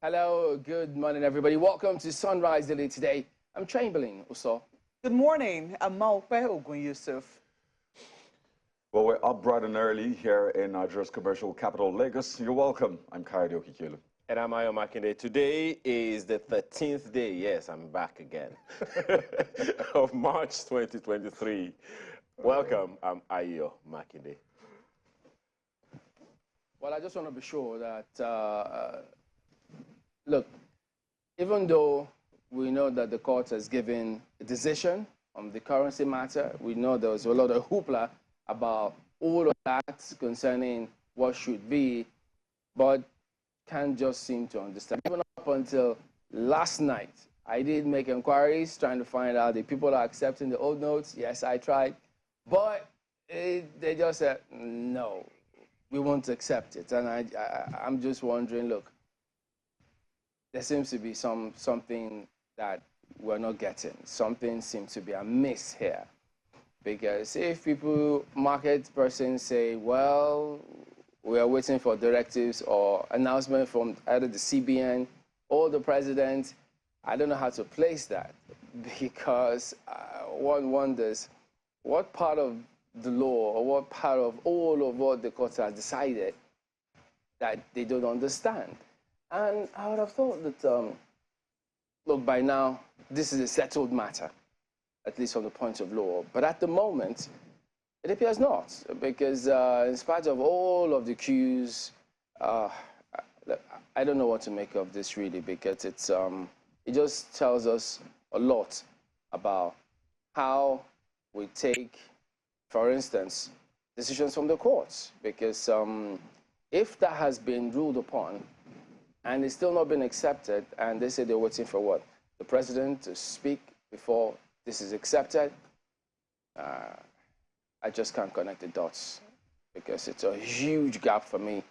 Hello, good morning, everybody. Welcome to Sunrise Daily today. I'm Chamberlain Uso. Good morning. I'm Maupe Ogun Yusuf. Well, we're up bright and early here in Nigeria's commercial capital, Lagos. You're welcome. I'm Kayode Okikelu. And I'm Ayo Makinde. Today is the 13th day, yes, I'm back again, of March 2023. Welcome, I'm Ayo Makinde. Well, I just want to be sure that, look, even though we know that the court has given a decision on the currency matter, we know there was a lot of hoopla about all of that concerning what should be, but can't just seem to understand. Even up until last night, I did make inquiries trying to find out if people are accepting the old notes. Yes, I tried, but they just said, no, we won't accept it. And I'm just wondering, look, there seems to be something that we're not getting. Something seems to be amiss here. Because if people, market persons say, well, we are waiting for directives or announcement from either the CBN or the president, I don't know how to place that, because one wonders what part of the law or what part of all of what the court has decided that they don't understand. And I would have thought that, look, by now, this is a settled matter, at least from the point of law. But at the moment, it appears not, because in spite of all of the cues, I don't know what to make of this really, because it just tells us a lot about how we take, for instance, decisions from the courts. Because if that has been ruled upon and it's still not been accepted, and they say they're waiting for what? The president to speak before this is accepted, I just can't connect the dots, because it's a huge gap for me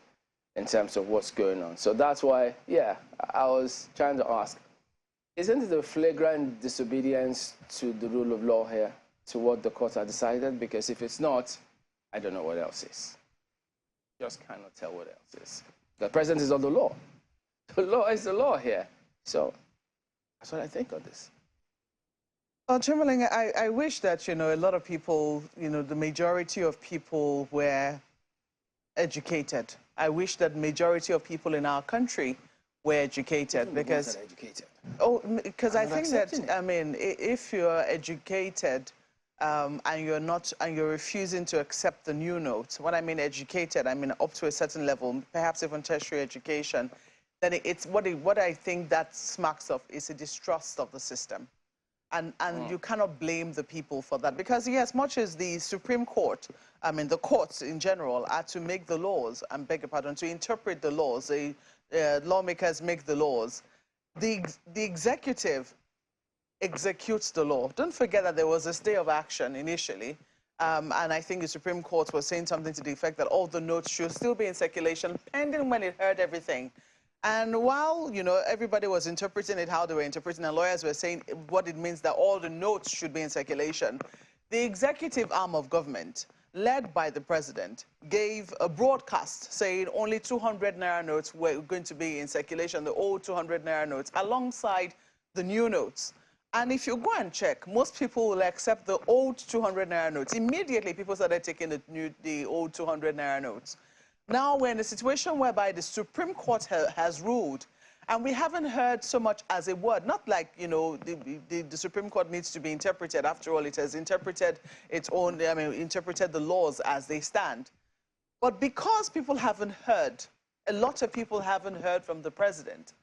in terms of what's going on. So that's why, yeah, I was trying to ask, isn't it a flagrant disobedience to the rule of law here, to what the court has decided? Because if it's not, I don't know what else is. Just cannot tell what else is. The president is on the law. The law is the law here. So that's what I think of this. Well, Chamberlain, I wish that, a lot of people, the majority of people were educated. I wish that majority of people in our country were educated, because... Educated. Oh, because I think that, it. I mean, if you're educated and you're refusing to accept the new notes, when I mean educated, I mean up to a certain level, perhaps even tertiary education, then it's what I think that smacks of is a distrust of the system. And you cannot blame the people for that, because yes, much as the Supreme Court, I mean the courts in general, are to make the laws, I beg your pardon, to interpret the laws, the lawmakers make the laws, the executive executes the law. Don't forget that there was a stay of action initially, and I think the Supreme Court was saying something to the effect that all the notes should still be in circulation pending when it heard everything. And while, everybody was interpreting it how they were interpreting, and lawyers were saying what it means that all the notes should be in circulation, the executive arm of government, led by the president, gave a broadcast saying only 200 naira notes were going to be in circulation, the old 200 naira notes, alongside the new notes. And if you go and check, most people will accept the old 200 naira notes. Immediately, people started taking the old 200 naira notes. Now we're in a situation whereby the Supreme Court has ruled, and we haven't heard so much as a word. Not like, the Supreme Court needs to be interpreted. After all, it has interpreted its own, interpreted the laws as they stand. But because people haven't heard, a lot of people haven't heard from the president,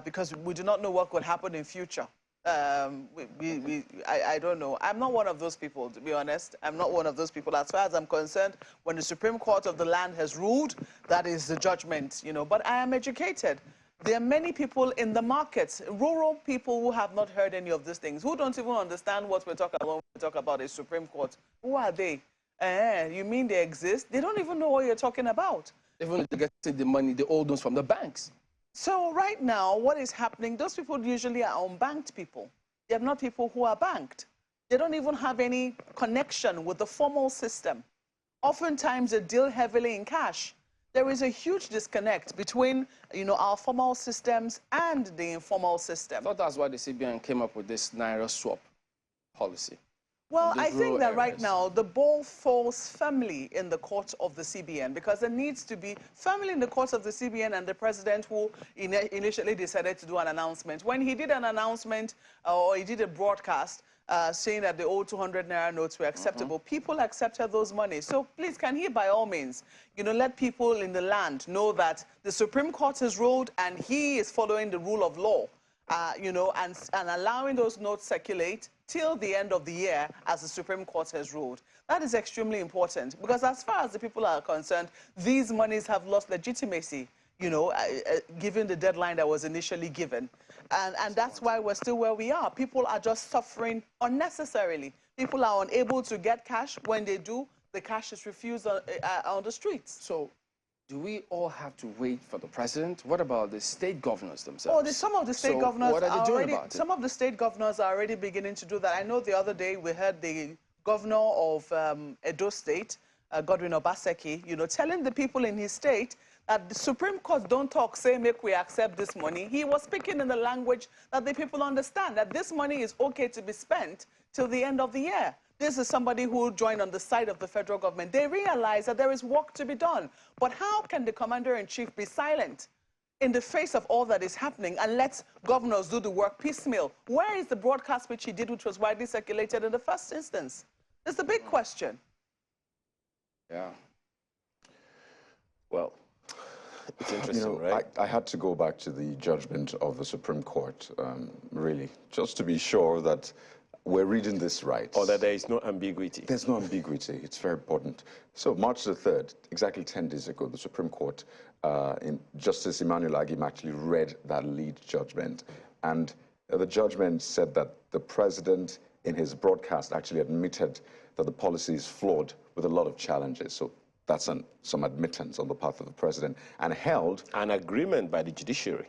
because we do not know what could happen in future. I don't know. I'm not one of those people, to be honest. I'm not one of those people. As far as I'm concerned, when the Supreme Court of the land has ruled, that is the judgment, But I am educated. There are many people in the markets, rural people, who have not heard any of these things, who don't even understand what we're talking about when we talk about a Supreme Court. Who are they? You mean they exist? They don't even know what you're talking about. Even if they get the money, the old ones from the banks. So right now, what is happening, those people usually are unbanked people. They're not people who are banked. They don't even have any connection with the formal system. Oftentimes, they deal heavily in cash. there is a huge disconnect between, our formal systems and the informal system. I thought that's why the CBN came up with this naira swap policy. Well, I think that right areas. now the ball falls firmly in the court of the CBN, because there needs to be firmly in the court of the CBN and the president, who initially decided to do an announcement. When he did an announcement or he did a broadcast saying that the old 200 naira notes were acceptable, people accepted those monies. So please, can he by all means, let people in the land know that the Supreme Court has ruled and he is following the rule of law, and allowing those notes circulate till the end of the year, as the Supreme Court has ruled. That is extremely important, because as far as the people are concerned, these monies have lost legitimacy, given the deadline that was initially given. And that's why we're still where we are. People are just suffering unnecessarily. People are unable to get cash. When they do, the cash is refused on the streets. So, do we all have to wait for the president? What about the state governors themselves? Oh, some of the state governors what are they doing about it? Some of the state governors are already beginning to do that. I know the other day we heard the governor of Edo State, Godwin Obaseki, telling the people in his state that the Supreme Court don't talk, say, make we accept this money. He was speaking in the language that the people understand, that this money is okay to be spent till the end of the year. This is somebody who joined on the side of the federal government. They realize that there is work to be done. But how can the commander-in-chief be silent in the face of all that is happening and let governors do the work piecemeal? Where is the broadcast which he did, which was widely circulated in the first instance? It's the big question. Yeah. Well, it's interesting, right? I had to go back to the judgment of the Supreme Court, really, just to be sure that we're reading this right. Or that there is no ambiguity. There's no ambiguity. It's very important. So March the 3rd, exactly 10 days ago, the Supreme Court, in Justice Emmanuel Agim actually read that lead judgment. And the judgment said that the president, in his broadcast, actually admitted that the policy is flawed with a lot of challenges. So that's some admittance on the part of the president, and held an agreement by the judiciary.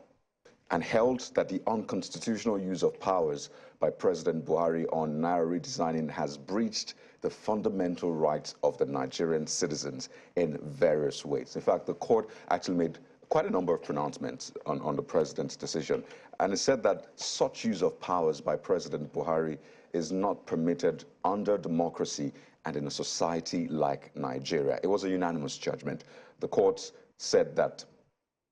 And held that the unconstitutional use of powers by President Buhari on naira redesigning has breached the fundamental rights of the Nigerian citizens in various ways. In fact, the court actually made quite a number of pronouncements on the president's decision, and it said that such use of powers by President Buhari is not permitted under democracy and in a society like Nigeria. It was a unanimous judgment. The court said that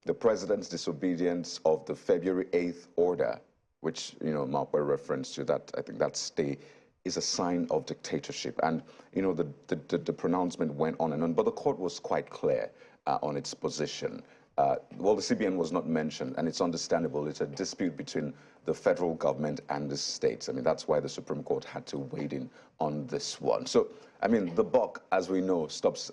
the president's disobedience of the February 8th order, which, Mark were reference to, that I think that stay, is a sign of dictatorship. And, the pronouncement went on and on, but the court was quite clear on its position. Well, the CBN was not mentioned, and it's understandable. It's a dispute between the federal government and the states. I mean, that's why the Supreme Court had to wade in on this one. So, I mean, the buck, as we know, stops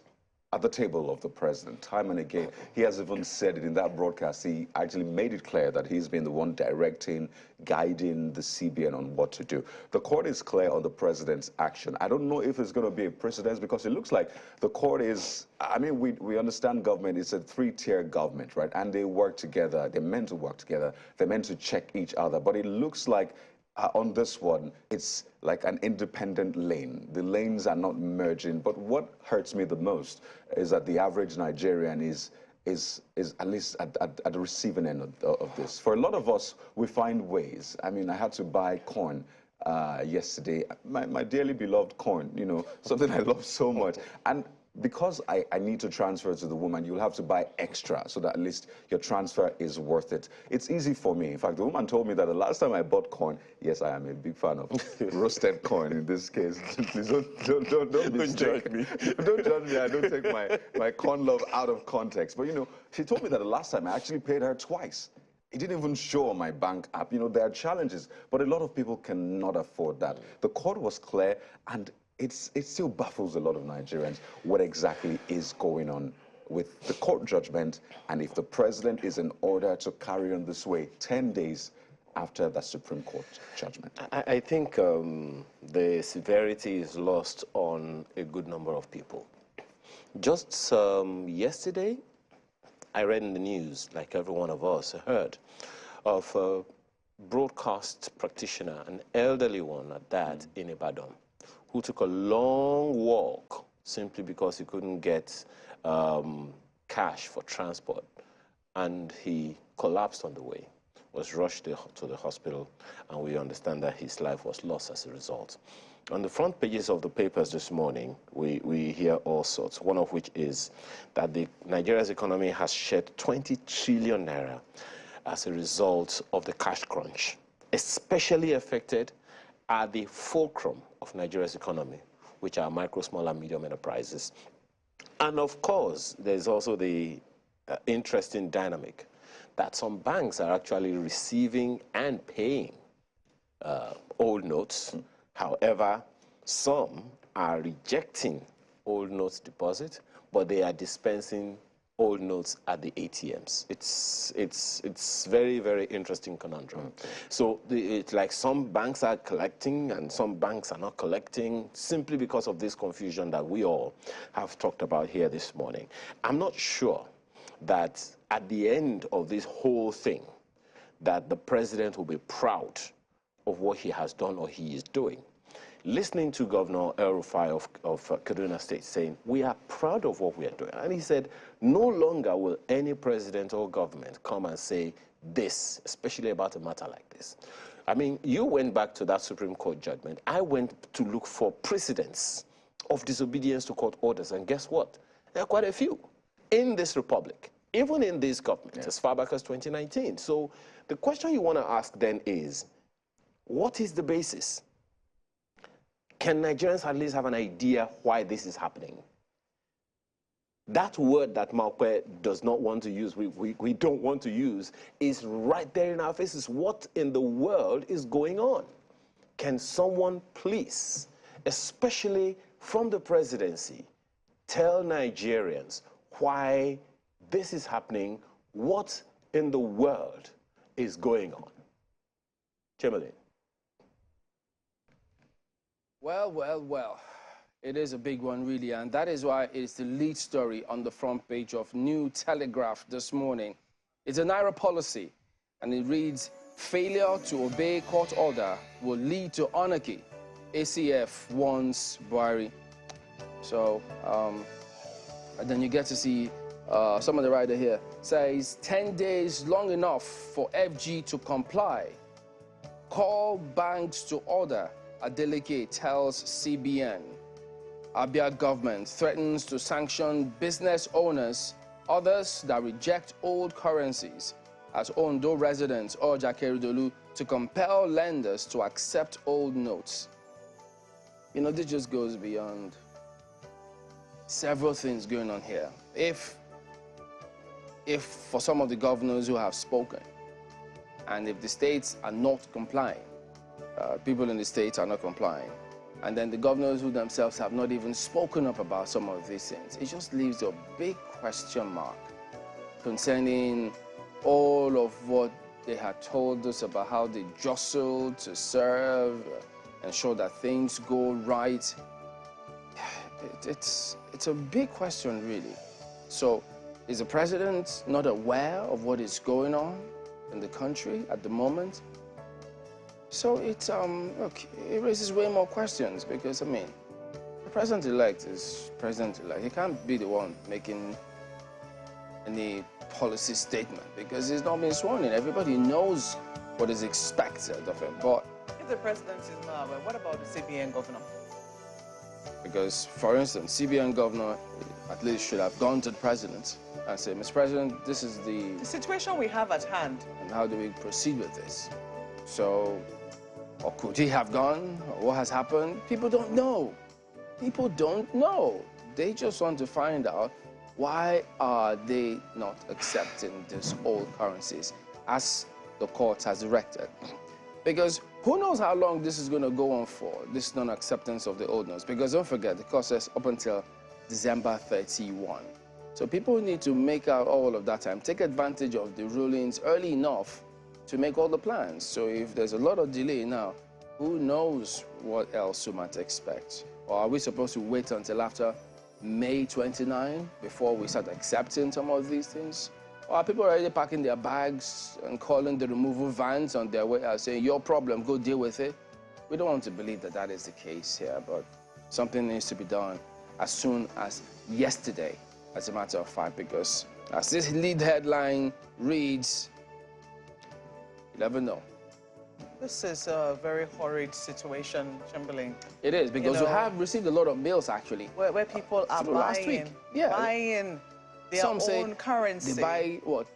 at the table of the president. Time and again, he has even said it in that broadcast. He actually made it clear that he's been the one directing, guiding the CBN on what to do. The court is clear on the president's action. I don't know if it's going to be a precedent, because it looks like the court is, I mean, we understand government is a three-tier government, right? And they work together. They're meant to work together. They're meant to check each other. But it looks like on this one, it's like an independent lane. The lanes are not merging. But what hurts me the most is that the average Nigerian is at least at the receiving end of this. For a lot of us, we find ways. I mean, I had to buy corn yesterday. My dearly beloved corn, something I love so much. And because I need to transfer to the woman, you'll have to buy extra so that at least your transfer is worth it. It's easy for me. In fact, the woman told me that the last time I bought corn, yes, I am a big fan of roasted corn in this case. Please don't judge me. Don't judge me. I don't take my corn love out of context. But, she told me that the last time I actually paid her twice. It didn't even show on my bank app. There are challenges, but a lot of people cannot afford that. The court was clear, and it still baffles a lot of Nigerians what exactly is going on with the court judgment, and if the president is in order to carry on this way 10 days after the Supreme Court judgment. I think the severity is lost on a good number of people. Just yesterday, I read in the news, like every one of us heard, of a broadcast practitioner, an elderly one at that, in Ibadan, who took a long walk simply because he couldn't get cash for transport, and he collapsed on the way, was rushed to the hospital, and we understand that his life was lost as a result. On the front pages of the papers this morning, we hear all sorts, one of which is that Nigeria's economy has shed 20 trillion naira as a result of the cash crunch. Especially affected are the fulcrum of Nigeria's economy, which are micro, small, and medium enterprises. And of course, there's also the interesting dynamic that some banks are actually receiving and paying old notes. However, some are rejecting old notes deposit, but they are dispensing old notes at the ATMs. It's very, very interesting conundrum. Okay. So it's like some banks are collecting and some banks are not collecting, simply because of this confusion that we all have talked about here this morning. I'm not sure that at the end of this whole thing, that the president will be proud of what he has done or he is doing. Listening to Governor El-Rufai of Kaduna State saying, we are proud of what we are doing. And he said, no longer will any president or government come and say this, especially about a matter like this. I mean, you went back to that Supreme Court judgment. I went to look for precedents of disobedience to court orders. And guess what? There are quite a few in this republic, even in this government, as far back as 2019. So the question you want to ask then is, what is the basis? Can Nigerians at least have an idea why this is happening? That word that Maupe does not want to use, we don't want to use, is right there in our faces. What in the world is going on? Can someone please, especially from the presidency, tell Nigerians why this is happening? What in the world is going on? Chamberlain. Well, it is a big one, really, and that is why it's the lead story on the front page of New Telegraph this morning. It's a naira policy, and it reads, failure to obey court order will lead to anarchy. ACF warns Buhari. So, and then you get to see some of the writer here says, 10 days long enough for FG to comply. Call banks to order. Adeleke tells CBN. Abia government threatens to sanction business owners, others that reject old currencies, as Ondo residents urge Akeredolu to compel lenders to accept old notes. You know, this just goes beyond several things going on here. If for some of the governors who have spoken, and if the states are not complying, people in the states are not complying, and then the governors who themselves have not even spoken up about some of these things, it just leaves a big question mark concerning all of what they had told us about how they jostled to serve, ensure that things go right. It's a big question, really. So is the president not aware of what is going on in the country at the moment? So look, it raises way more questions because, I mean, the president-elect is president-elect. He can't be the one making any policy statement because he's not been sworn in. Everybody knows what is expected of him. But if the president is not aware, what about the CBN governor? Because, for instance, CBN governor at least should have gone to the president and say, Mr. President, this is the situation we have at hand. And how do we proceed with this? So, or could he have gone? Or what has happened? People don't know. People don't know. They just want to find out why are they not accepting these old currencies as the court has directed. Because who knows how long this is going to go on for, this non-acceptance of the old notes. Because don't forget, the court says up until December 31. So people need to make out all of that time, take advantage of the rulings early enough to make all the plans. So if there's a lot of delay now, who knows what else we might expect? Or are we supposed to wait until after May 29 before we start accepting some of these things? Or are people already packing their bags and calling the removal vans on their way out, saying, your problem, go deal with it? We don't want to believe that that is the case here, but something needs to be done as soon as yesterday. as a matter of fact, because as this lead headline reads, you never know. This is a very horrid situation, Chamberlain. It is, because we know, have received a lot of bills, actually. Where people are buying their Some say own currency. They buy, what,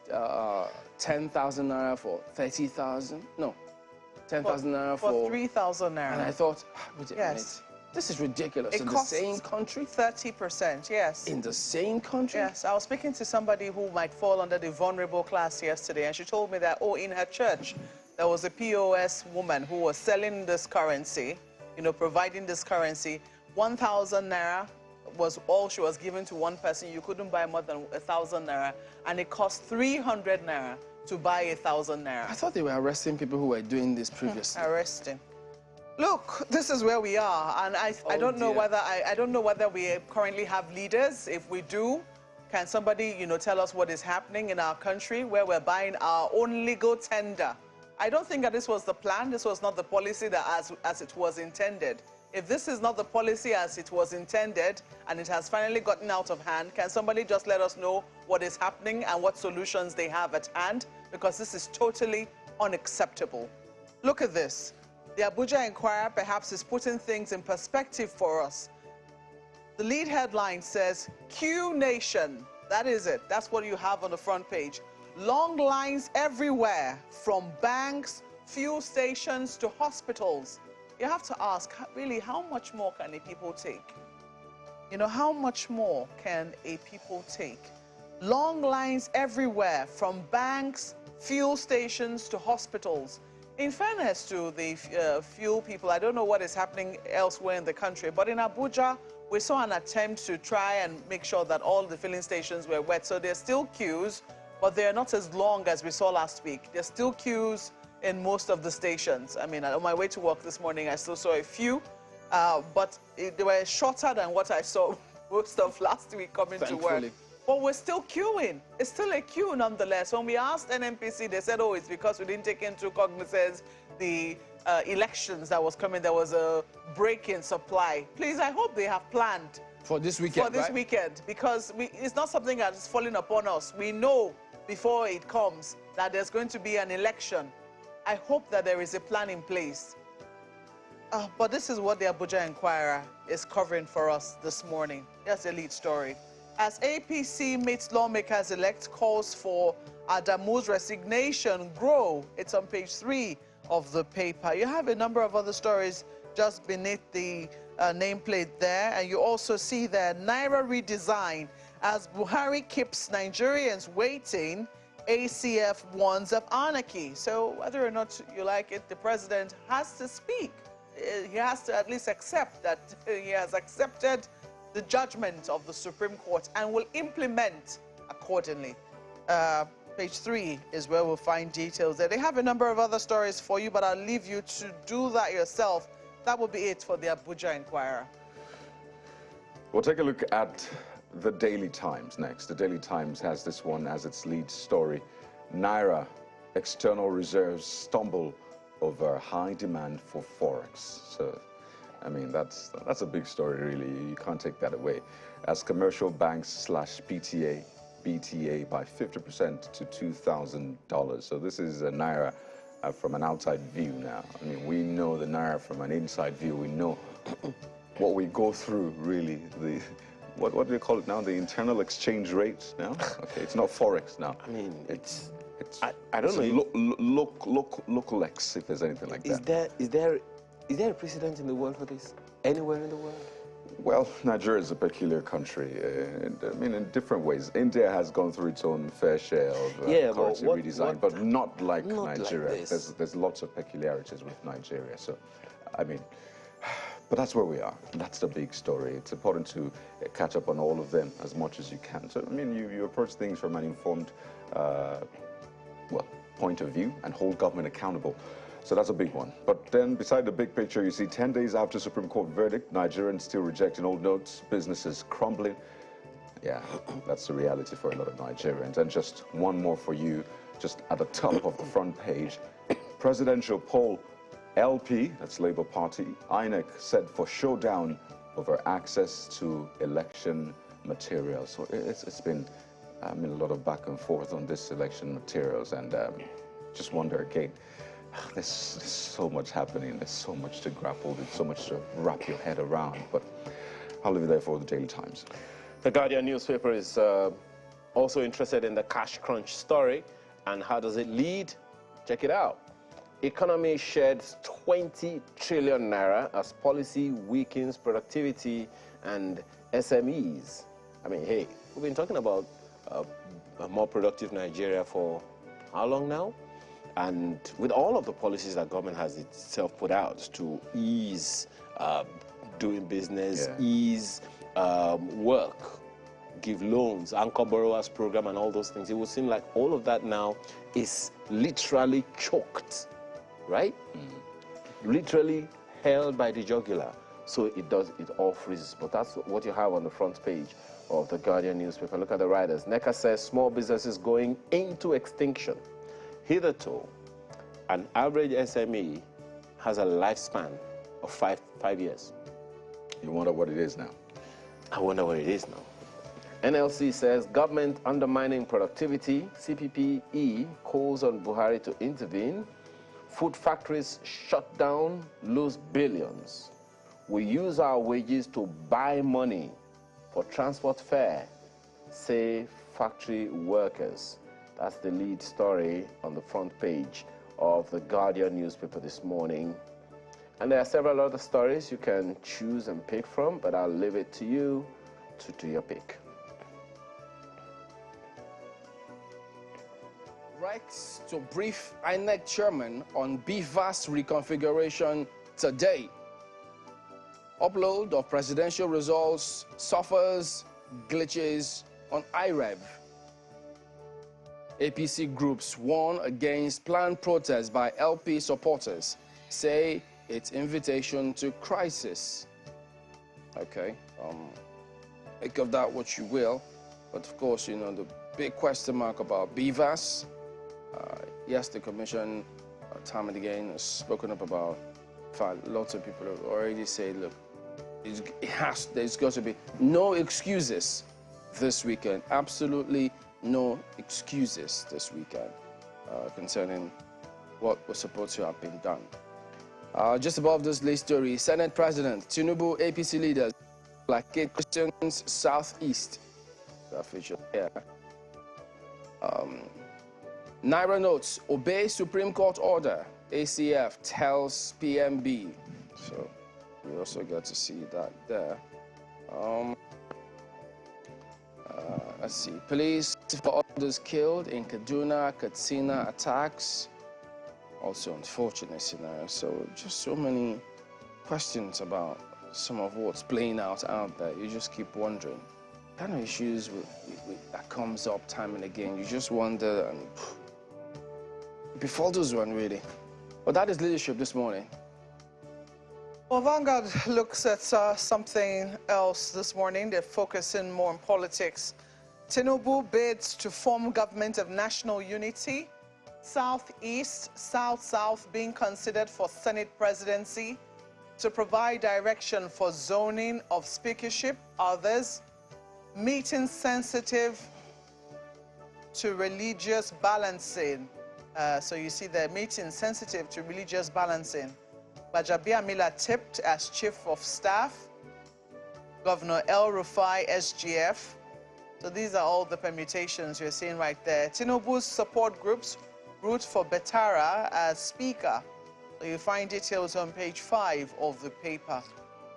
10,000 naira for 30,000? No, 10,000 naira for 3,000 naira. And I thought, wait a minute. This is ridiculous. It in the same country? 30%, yes. In the same country? Yes. I was speaking to somebody who might fall under the vulnerable class yesterday, and she told me that, oh, in her church, there was a POS woman who was selling this currency, you know, providing this currency. 1,000 naira was all she was given to one person. You couldn't buy more than 1,000 naira, and it cost 300 naira to buy 1,000 naira. I thought they were arresting people who were doing this previously. Arresting. Look, this is where we are, and I don't know whether I don't know whether we currently have leaders. If we do, can somebody, you know, tell us what is happening in our country where we're buying our own legal tender? I don't think that this was the plan. This was not the policy that as it was intended. If this is not the policy as it was intended and it has finally gotten out of hand, can somebody just let us know what is happening and what solutions they have at hand? Because this is totally unacceptable. Look at this. The Abuja Inquirer perhaps is putting things in perspective for us. The lead headline says, Q Nation. That is it. That's what you have on the front page. Long lines everywhere, from banks, fuel stations to hospitals. You have to ask, really, how much more can a people take? You know, how much more can a people take? Long lines everywhere, from banks, fuel stations to hospitals. In fairness to the fuel people, I don't know what is happening elsewhere in the country, but in Abuja, we saw an attempt to try and make sure that all the filling stations were wet. So there's still queues, but they're not as long as we saw last week. There's still queues in most of the stations. I mean, on my way to work this morning, I still saw a few, but they were shorter than what I saw most of last week coming to work. But we're still queuing. It's still a queue nonetheless. When we asked NNPC, they said, oh, it's because we didn't take into cognizance the elections that was coming. There was a break in supply. Please, I hope they have planned. For this weekend, For this weekend, because it's not something that is falling upon us. We know before it comes that there's going to be an election. I hope that there is a plan in place. But this is what the Abuja Inquirer is covering for us this morning. That's the lead story. As APC meets lawmakers-elect calls for Adamu's resignation grow. It's on page 3 of the paper. You have a number of other stories just beneath the nameplate there. And you also see there naira redesign. As Buhari keeps Nigerians waiting, ACF warns of anarchy. So whether or not you like it, the president has to speak. He has to at least accept that he has accepted the judgment of the Supreme Court and will implement accordingly. Page 3 is where we'll find details there. They have a number of other stories for you, but I'll leave you to do that yourself. That will be it for the Abuja Inquirer. We'll take a look at the Daily Times next. The Daily Times has this one as its lead story. Naira external reserves stumble over high demand for Forex. So, I mean, that's a big story, really. You can't take that away. As commercial banks slash BTA by 50% to $2,000. So this is a Naira from an outside view now. I mean, we know the Naira from an inside view. We know what we go through, really. What do they call it now? The internal exchange rate now? Okay, it's not Forex now. I mean, I don't know. Local X, if there's anything like that. Is there a precedent in the world for this? Anywhere in the world? Well, Nigeria is a peculiar country. I mean, in different ways. India has gone through its own fair share of currency redesign, but not like Nigeria. Like this. There's lots of peculiarities with Nigeria. So, I mean, but that's where we are. That's the big story. It's important to catch up on all of them as much as you can. So, I mean, you approach things from an informed, point of view and hold government accountable. So that's a big one. But then beside the big picture, you see 10 days after Supreme Court verdict, Nigerians still rejecting old notes, businesses crumbling. Yeah, that's the reality for a lot of Nigerians. And just one more for you, just at the top of the front page. Presidential poll LP, that's Labour Party, INEC set for showdown over access to election material. So it's been, I mean, a lot of back and forth on this election materials, and just wonder again, there's so much happening, there's so much to grapple with, so much to wrap your head around, but I'll leave it there for the Daily Times. The Guardian newspaper is also interested in the cash crunch story, and how does it lead? Check it out. Economy sheds 20 trillion naira as policy weakens productivity and SMEs. I mean, hey, we've been talking about a more productive Nigeria for how long now? And with all of the policies that government has itself put out to ease doing business, ease work, give loans, anchor borrowers program and all those things, it would seem like all of that now is literally choked, right? Literally held by the jugular. So it all freezes. But that's what you have on the front page of the Guardian newspaper. Look at the writers. NECA says small businesses going into extinction. Hitherto, an average SME has a lifespan of five years. You wonder what it is now? I wonder what it is now. NLC says government undermining productivity. CPPE calls on Buhari to intervene. Food factories shut down, lose billions. We use our wages to buy money for transport fare, say factory workers. That's the lead story on the front page of the Guardian newspaper this morning. And there are several other stories you can choose and pick from, but I'll leave it to you to do your pick. Rex to brief INEC chairman on BVAS reconfiguration today. Upload of presidential results suffers glitches on IREV. APC groups warn against planned protests by LP supporters, say it's invitation to crisis. Okay, make of that what you will, but of course, you know, the big question mark about BVAS. Yes, the commission, time and again, has spoken up about. In fact, lots of people have already said, look, there's got to be no excuses this weekend. Absolutely no excuses this weekend concerning what was supposed to have been done. Just above this list story, Senate President Tinubu, APC leaders placate Christians Southeast. Featured here. Naira notes, obey Supreme Court order. ACF tells PMB. So we also got to see that there. Let's see. Police for others killed in Kaduna, Katsina attacks. Also unfortunate scenario. So just so many questions about some of what's playing out there. You just keep wondering. Kind of issues that comes up time and again. You just wonder and befuddles one really. But that is leadership this morning. Well, Vanguard looks at something else this morning. They're focusing more on politics. Tinubu bids to form government of national unity. Southeast, South-South being considered for Senate presidency to provide direction for zoning of speakership. Others, meeting sensitive to religious balancing. So you see the meeting sensitive to religious balancing. Bajabia Miller tipped as chief of staff. Governor El Rufai, SGF. So these are all the permutations you're seeing right there. Tinubu's support groups root for Betara as speaker. So you find details on page 5 of the paper.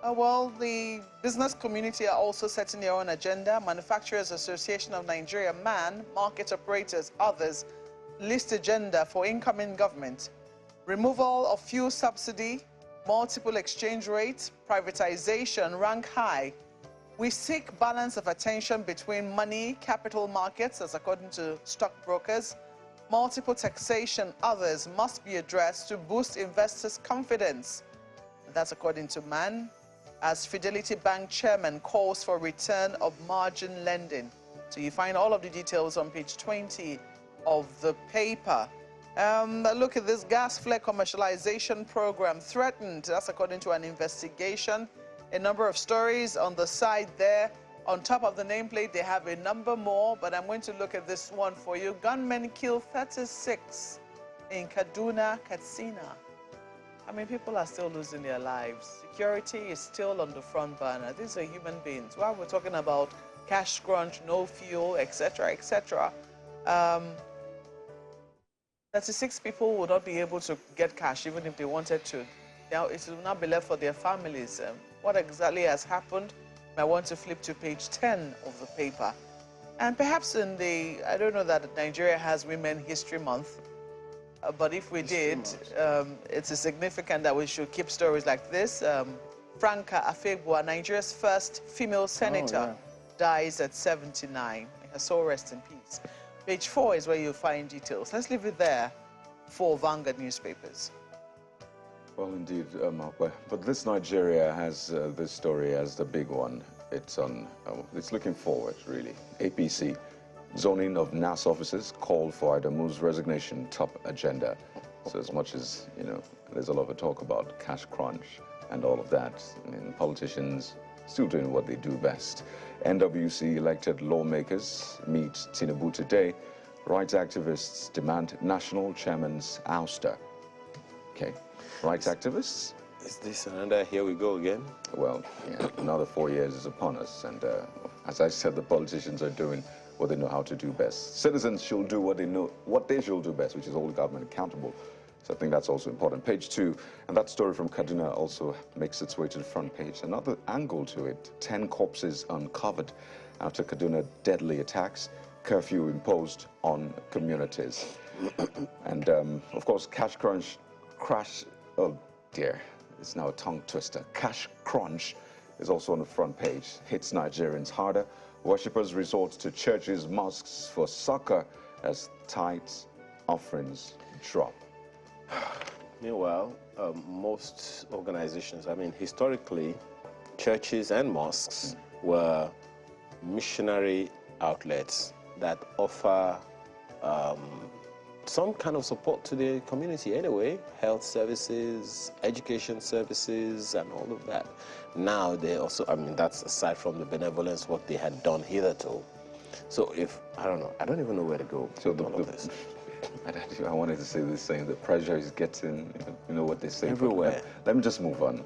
Well, the business community are also setting their own agenda. Manufacturers Association of Nigeria, MAN, market operators, others, list agenda for incoming government. Removal of fuel subsidy, multiple exchange rates, privatization rank high. We seek balance of attention between money, capital markets, as according to stockbrokers. Multiple taxation, others, must be addressed to boost investors' confidence. That's according to MAN, as Fidelity Bank chairman calls for return of margin lending. So you find all of the details on page 20 of the paper. Look at this gas flare commercialization program threatened. That's according to an investigation. A number of stories on the side there. On top of the nameplate, they have a number more, but I'm going to look at this one for you. Gunmen kill 36 in Kaduna, Katsina. I mean, people are still losing their lives. Security is still on the front burner. These are human beings. While we're talking about cash crunch, no fuel, etc., etc., 36 people will not be able to get cash even if they wanted to. Now, it will not be left for their families. What exactly has happened? I want to flip to page 10 of the paper. And perhaps in the, I don't know that Nigeria has Women History Month, but if we did, it's significant that we should keep stories like this. Franca Afebua, Nigeria's first female senator, dies at 79. Her soul rest in peace. Page 4 is where you'll find details. Let's leave it there for Vanguard newspapers. Well, indeed, but this Nigeria has this story as the big one. It's on. It's looking forward, really. APC, zoning of NAS offices called for Adamu's resignation top agenda. So as much as, you know, there's a lot of talk about cash crunch and all of that, I mean, politicians still doing what they do best. NWC elected lawmakers meet Tinubu today. Rights activists demand national chairman's ouster. Okay. Rights activists? Is this another here we go again? Well, yeah, another 4 years is upon us. And as I said, the politicians are doing what they know how to do best. Citizens should do what they know, what they should do best, which is hold government accountable. So I think that's also important. Page 2, and that story from Kaduna also makes its way to the front page. Another angle to it, 10 corpses uncovered after Kaduna deadly attacks, curfew imposed on communities. And of course, cash crunch, crash, oh dear, it's now a tongue twister. Cash crunch is also on the front page, hits Nigerians harder. Worshippers resort to churches, mosques for succor as tithes, offerings drop. Meanwhile, most organizations, I mean, historically, churches and mosques were missionary outlets that offer some kind of support to the community anyway, health services, education services, and all of that. Now they also, I mean, that's aside from the benevolence work they had done hitherto. So if, I don't know, I don't even know where to go with all of this. I wanted to say this, saying the pressure is getting, you know what they say. Everywhere. Let me just move on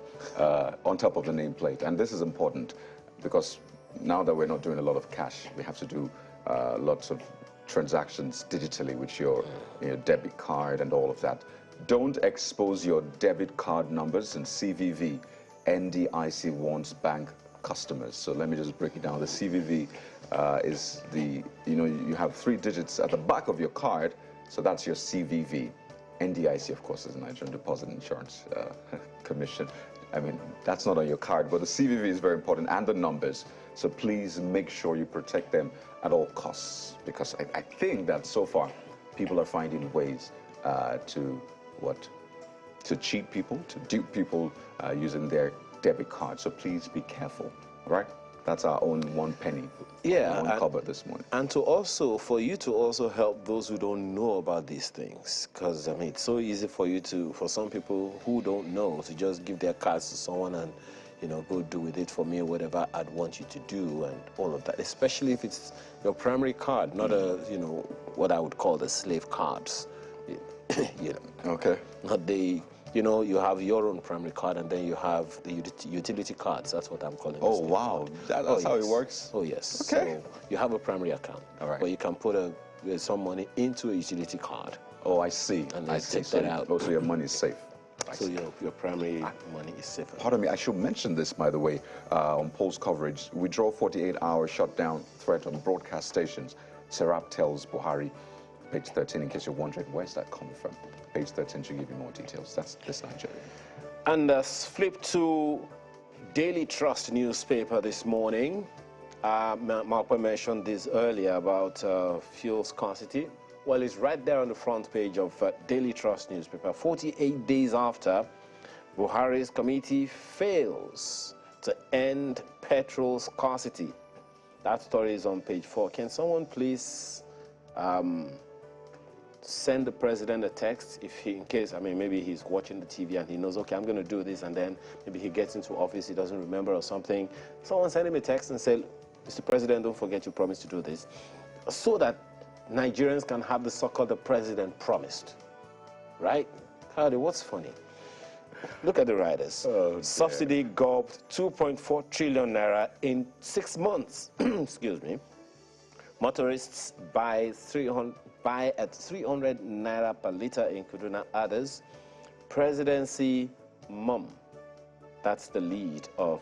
top of the nameplate. And this is important because now that we're not doing a lot of cash, we have to do lots of transactions digitally with your debit card and all of that. Don't expose your debit card numbers and CVV. NDIC warns bank customers. So let me just break it down. The CVV is the, you have 3 digits at the back of your card. So that's your CVV. NDIC, of course, is the Nigerian Deposit Insurance Commission. I mean, that's not on your card, but the CVV is very important, and the numbers. So please make sure you protect them at all costs, because I think that so far people are finding ways to cheat people, to dupe people using their debit card. So please be careful, right? That's our own 1 penny. Yeah, one cover this morning. And to also, for you to also help those who don't know about these things, because I mean, it's so easy for you to, for some people who don't know, to just give their cards to someone and, go do with it for me, whatever I'd want you to do, and all of that. Especially if it's your primary card, not what I would call the slave cards. Okay. Not the. You have your own primary card, and then you have the utility cards. That's what I'm calling. Oh, wow. That's how it works? Oh, yes. Okay. So you have a primary account. All right. But you can put some money into a utility card. Oh, I see. And I then see. take that out. Oh, so your money is safe. So your primary money is safe. Pardon me, I should mention this, by the way, on Pulse coverage. We draw 48-hour shutdown threat on broadcast stations. Serap tells Buhari, page 13, in case you're wondering, where's that coming from? Page 13 should give you more details. That's this Nigeria. And flip to Daily Trust newspaper this morning. Malcolm mentioned this earlier about fuel scarcity. Well, it's right there on the front page of Daily Trust newspaper. 48 days after, Buhari's committee fails to end petrol scarcity. That story is on page 4. Can someone please send the president a text in case, maybe he's watching the TV and he knows, okay, I'm going to do this, and then maybe he gets into office, he doesn't remember or something. Someone send him a text and say, Mr. President, don't forget you promised to do this, so that Nigerians can have the succor the president promised. Right? Howdy, what's funny? Look at the riders. Oh, subsidy gulped 2.4 trillion naira in 6 months. Excuse me. Motorists buy at 300 naira per litre in Kaduna. Others, presidency mum. That's the lead of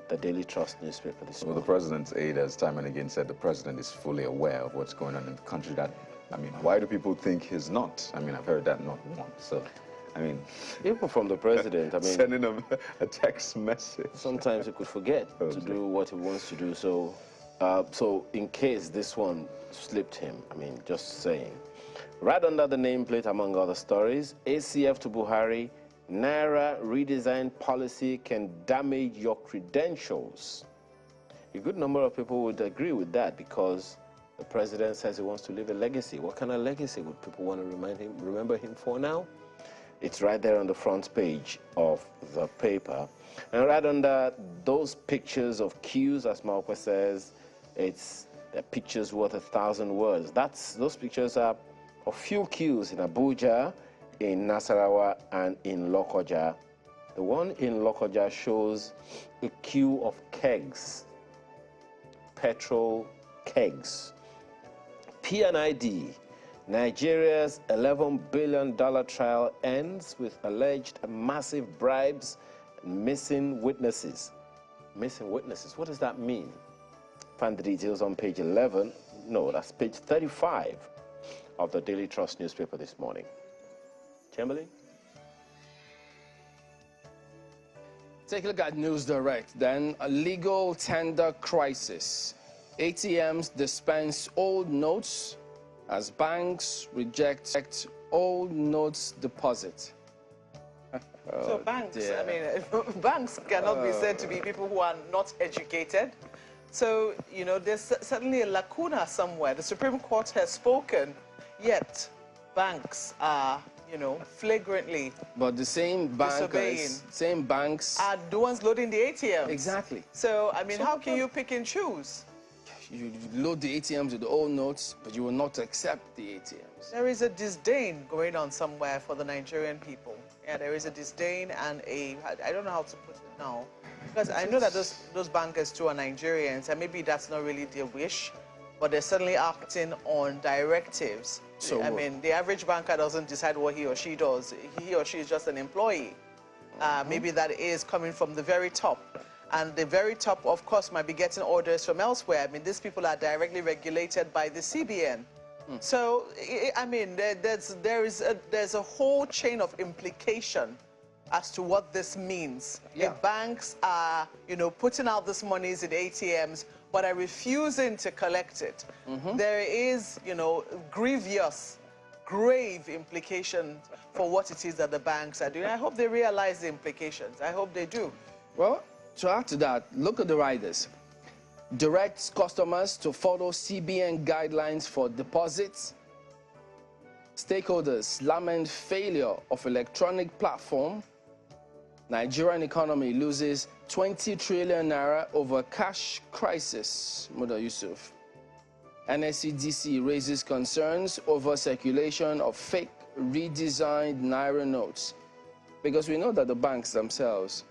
the Daily Trust newspaper this morning. Well, the president's aide has time and again said the president is fully aware of what's going on in the country. That, I mean, why do people think he's not? I mean, I've heard that not once. So, I mean, even from the president, I mean, sending him a text message. Sometimes he could forget to do what he wants to do. So, so in case this one slipped him, I mean, just saying. Right under the nameplate, among other stories, ACF to Buhari, naira redesign policy can damage your credentials. A good number of people would agree with that because the president says he wants to leave a legacy. What kind of legacy would people want to remember him for now? It's right there on the front page of the paper. And right under those pictures of queues, as Malpa says, it's pictures worth 1,000 words. Those pictures are of few queues in Abuja, in Nasarawa, and in Lokoja. The one in Lokoja shows a queue of kegs, petrol kegs. PNID, Nigeria's $11 billion trial ends with alleged massive bribes and missing witnesses. Missing witnesses, what does that mean? Find the details on page 11. No, that's page 35 of the Daily Trust newspaper this morning. Chamberlain? Take a look at News Direct. Then, a legal tender crisis. ATMs dispense old notes as banks reject old notes deposit. So banks, I mean, banks cannot be said to be people who are not educated. So, you know, there's certainly a lacuna somewhere. The Supreme Court has spoken, yet banks are, you know, flagrantly But the same banks are the ones loading the ATMs. Exactly. So, I mean, how can you pick and choose? You load the ATMs with the old notes, but you will not accept the ATMs. There is a disdain going on somewhere for the Nigerian people. Yeah, there is a disdain and I don't know how to put it now. Because I know that those bankers too are Nigerians, and maybe that's not really their wish, but they're certainly acting on directives. So I mean, the average banker doesn't decide what he or she does. He or she is just an employee. Maybe that is coming from the very top. And the very top, of course, might be getting orders from elsewhere. I mean, these people are directly regulated by the CBN. So, I mean, there's a whole chain of implication as to what this means. Yeah. If banks are, you know, putting out this monies in ATMs, but are refusing to collect it, there is, you know, grave implications for what it is that the banks are doing. I hope they realize the implications. I hope they do. Well, to add to that, look at the riders. Directs customers to follow CBN guidelines for deposits. Stakeholders lament failure of electronic platform. Nigerian economy loses 20 trillion naira over cash crisis. Muda Yusuf. NSCDC raises concerns over circulation of fake redesigned naira notes, because we know that the banks themselves,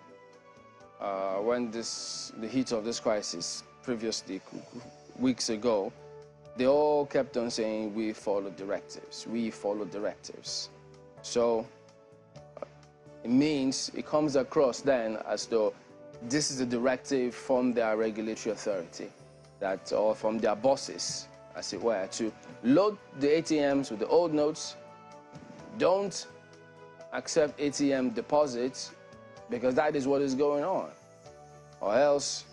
when the heat of this crisis previously, weeks ago, they all kept on saying, we follow directives, we follow directives. So it means, it comes across then as though this is a directive from their regulatory authority, or from their bosses, as it were, to load the ATMs with the old notes, don't accept ATM deposits, because that is what is going on. Or else,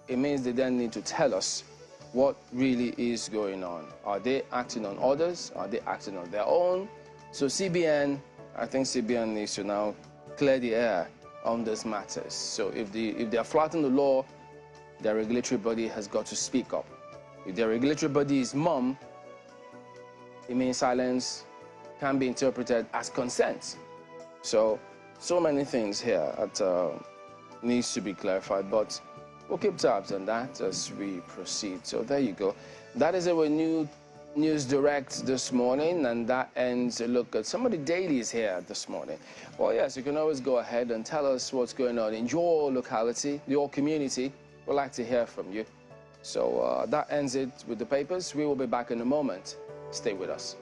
it means they then need to tell us what really is going on. Are they acting on orders? Are they acting on their own? So CBN, I think CBN needs to now clear the air on these matters. So if they are flouting the law, their regulatory body has got to speak up. If their regulatory body is mum, it means silence can be interpreted as consent. So many things here that needs to be clarified. But we'll keep tabs on that as we proceed. So there you go. That is our new News Direct this morning, and that ends a look at some of the dailies here this morning. Well, yes, you can always go ahead and tell us what's going on in your locality, your community. We'd like to hear from you. So that ends it with the papers. We will be back in a moment. Stay with us.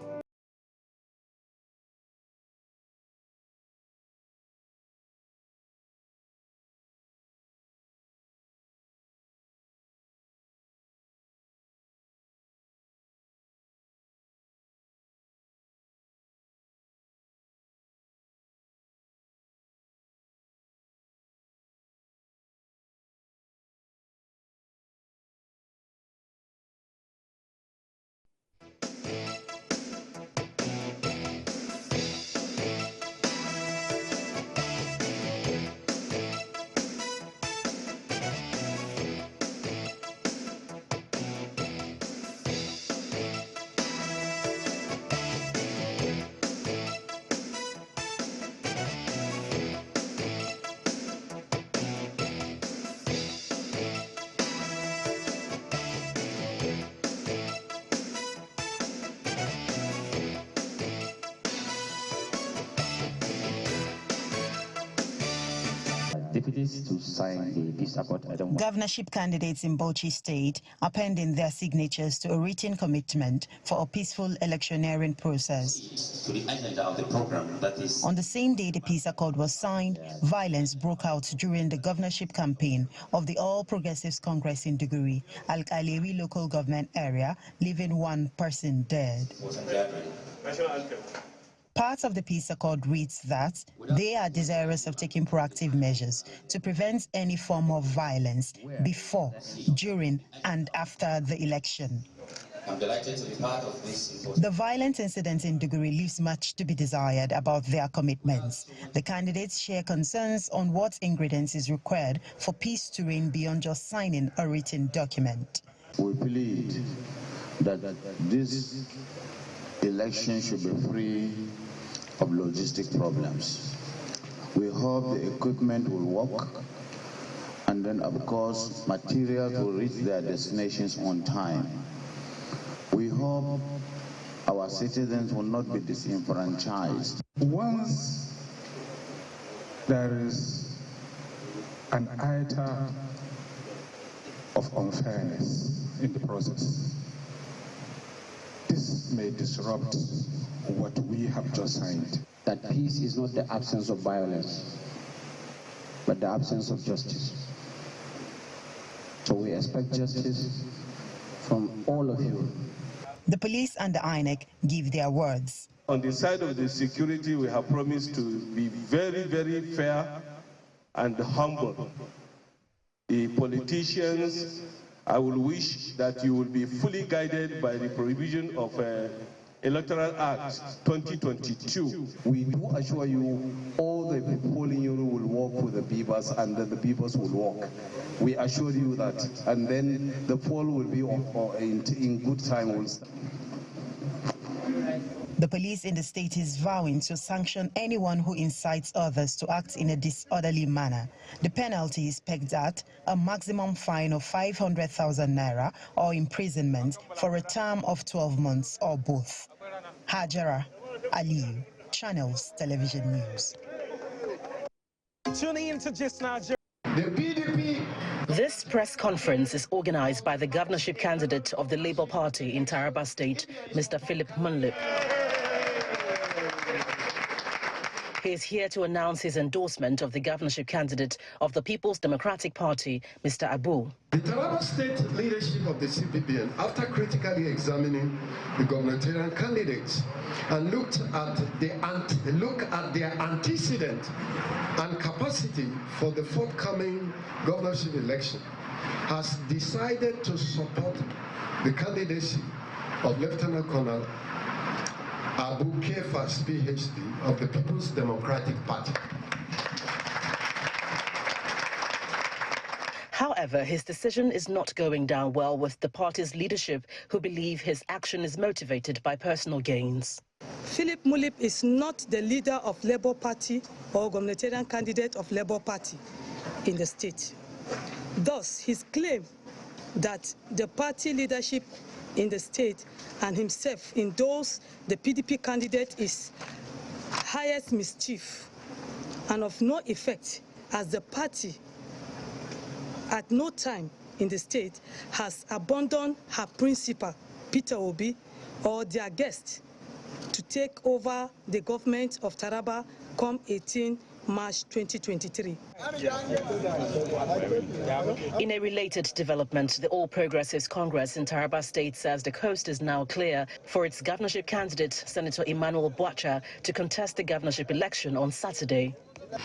Deputies to sign the peace accord. Governorship candidates in Bauchi State are pending their signatures to a written commitment for a peaceful electioneering process. To the agenda of the program, that is. On the same day the peace accord was signed, violence broke out during the governorship campaign of the All Progressives Congress in Duguri, Al-Kalewi local government area, leaving one person dead. Part of the peace accord reads that they are desirous of taking proactive measures to prevent any form of violence before, during, and after the election. I'm delighted to be part of this. The violent incident in Duguri leaves much to be desired about their commitments. The candidates share concerns on what ingredients is required for peace to reign beyond just signing a written document. We plead that this election should be free of logistic problems. We hope the equipment will work, and then of course materials will reach their destinations on time. We hope our citizens will not be disenfranchised. Once there is an iota of unfairness in the process, this may disrupt what we have just signed. That peace is not the absence of violence, but the absence of justice. So we expect justice from all of you. The police and the INEC give their words. On the side of the security, we have promised to be very, very fair and humble. The politicians, I will wish that you will be fully guided by the provision of Electoral Act 2022. We do assure you all the polling unit will work with the beavers, and then the beavers will work. We assure you that, and then the poll will be in good time. The police in the state is vowing to sanction anyone who incites others to act in a disorderly manner. The penalty is pegged at a maximum fine of 500,000 naira or imprisonment for a term of 12 months or both. Hajara Aliyu, Channels Television News. Tuning into Just Now. The PDP. This press conference is organized by the governorship candidate of the Labour Party in Taraba State, Mr. Philip Munlip. He is here to announce his endorsement of the governorship candidate of the People's Democratic Party, Mr. Abu. The Taraba State leadership of the CPPN, after critically examining the gubernatorial candidates and looked at their antecedent and capacity for the forthcoming governorship election, has decided to support the candidacy of Lieutenant Colonel Abu Kefas, PhD, of the People's Democratic Party. However, his decision is not going down well with the party's leadership, who believe his action is motivated by personal gains. Philip Mulip is not the leader of Labour Party or gubernatorial candidate of Labour Party in the state. Thus, his claim that the party leadership in the state and himself endorsed the PDP candidate is highest mischief and of no effect, as the party at no time in the state has abandoned her principal, Peter Obi, or their guest to take over the government of Taraba come 18 March 2023. In a related development, the All Progressives Congress in Taraba State says the coast is now clear for its governorship candidate, Senator Emmanuel Bauchi, to contest the governorship election on Saturday.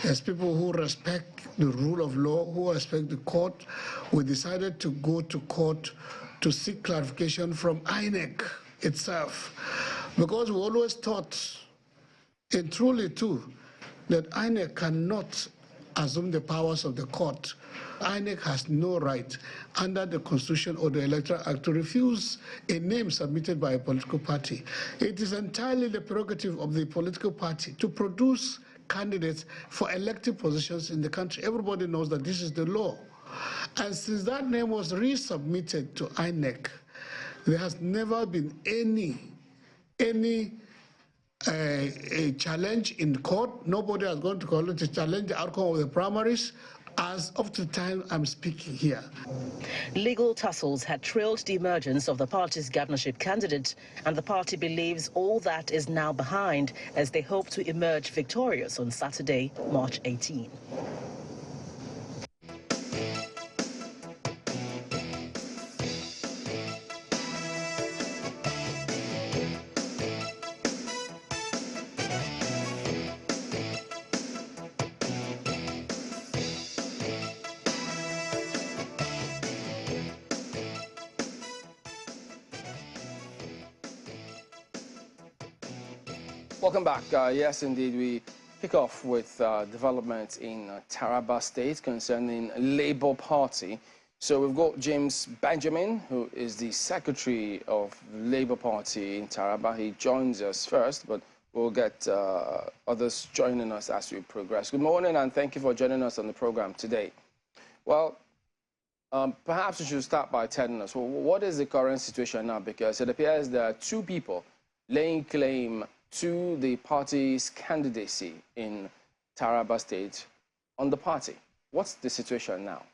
As people who respect the rule of law, who respect the court, we decided to go to court to seek clarification from INEC itself, because we always thought, and truly too, that INEC cannot assume the powers of the court. INEC has no right under the Constitution or the Electoral Act to refuse a name submitted by a political party. It is entirely the prerogative of the political party to produce candidates for elective positions in the country. Everybody knows that this is the law. And since that name was resubmitted to INEC, there has never been any a challenge in court. Nobody has gone to court to challenge the outcome of the primaries as of the time I'm speaking here. Legal tussles had trailed the emergence of the party's governorship candidate, and the party believes all that is now behind as they hope to emerge victorious on Saturday, March 18. Welcome back. Yes, indeed, we kick off with developments in Taraba State concerning Labour Party. So we've got James Benjamin, who is the Secretary of Labour Party in Taraba. He joins us first, but we'll get others joining us as we progress. Good morning, and thank you for joining us on the program today. Well, perhaps we should start by telling us, well, what is the current situation now? Because it appears there are two people laying claim to the party's candidacy in Taraba State on the party. What's the situation now?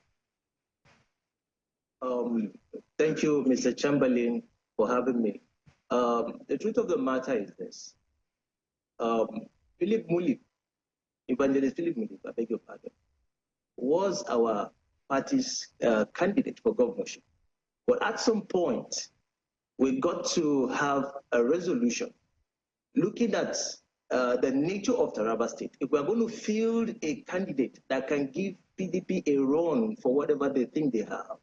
Thank you, Mr. Chamberlain, for having me. The truth of the matter is this. Philip Mulip, Evangelist Philip Mulip, I beg your pardon, was our party's candidate for governorship. But at some point, we got to have a resolution looking at the nature of Taraba State. If we're going to field a candidate that can give PDP a run for whatever they think they have,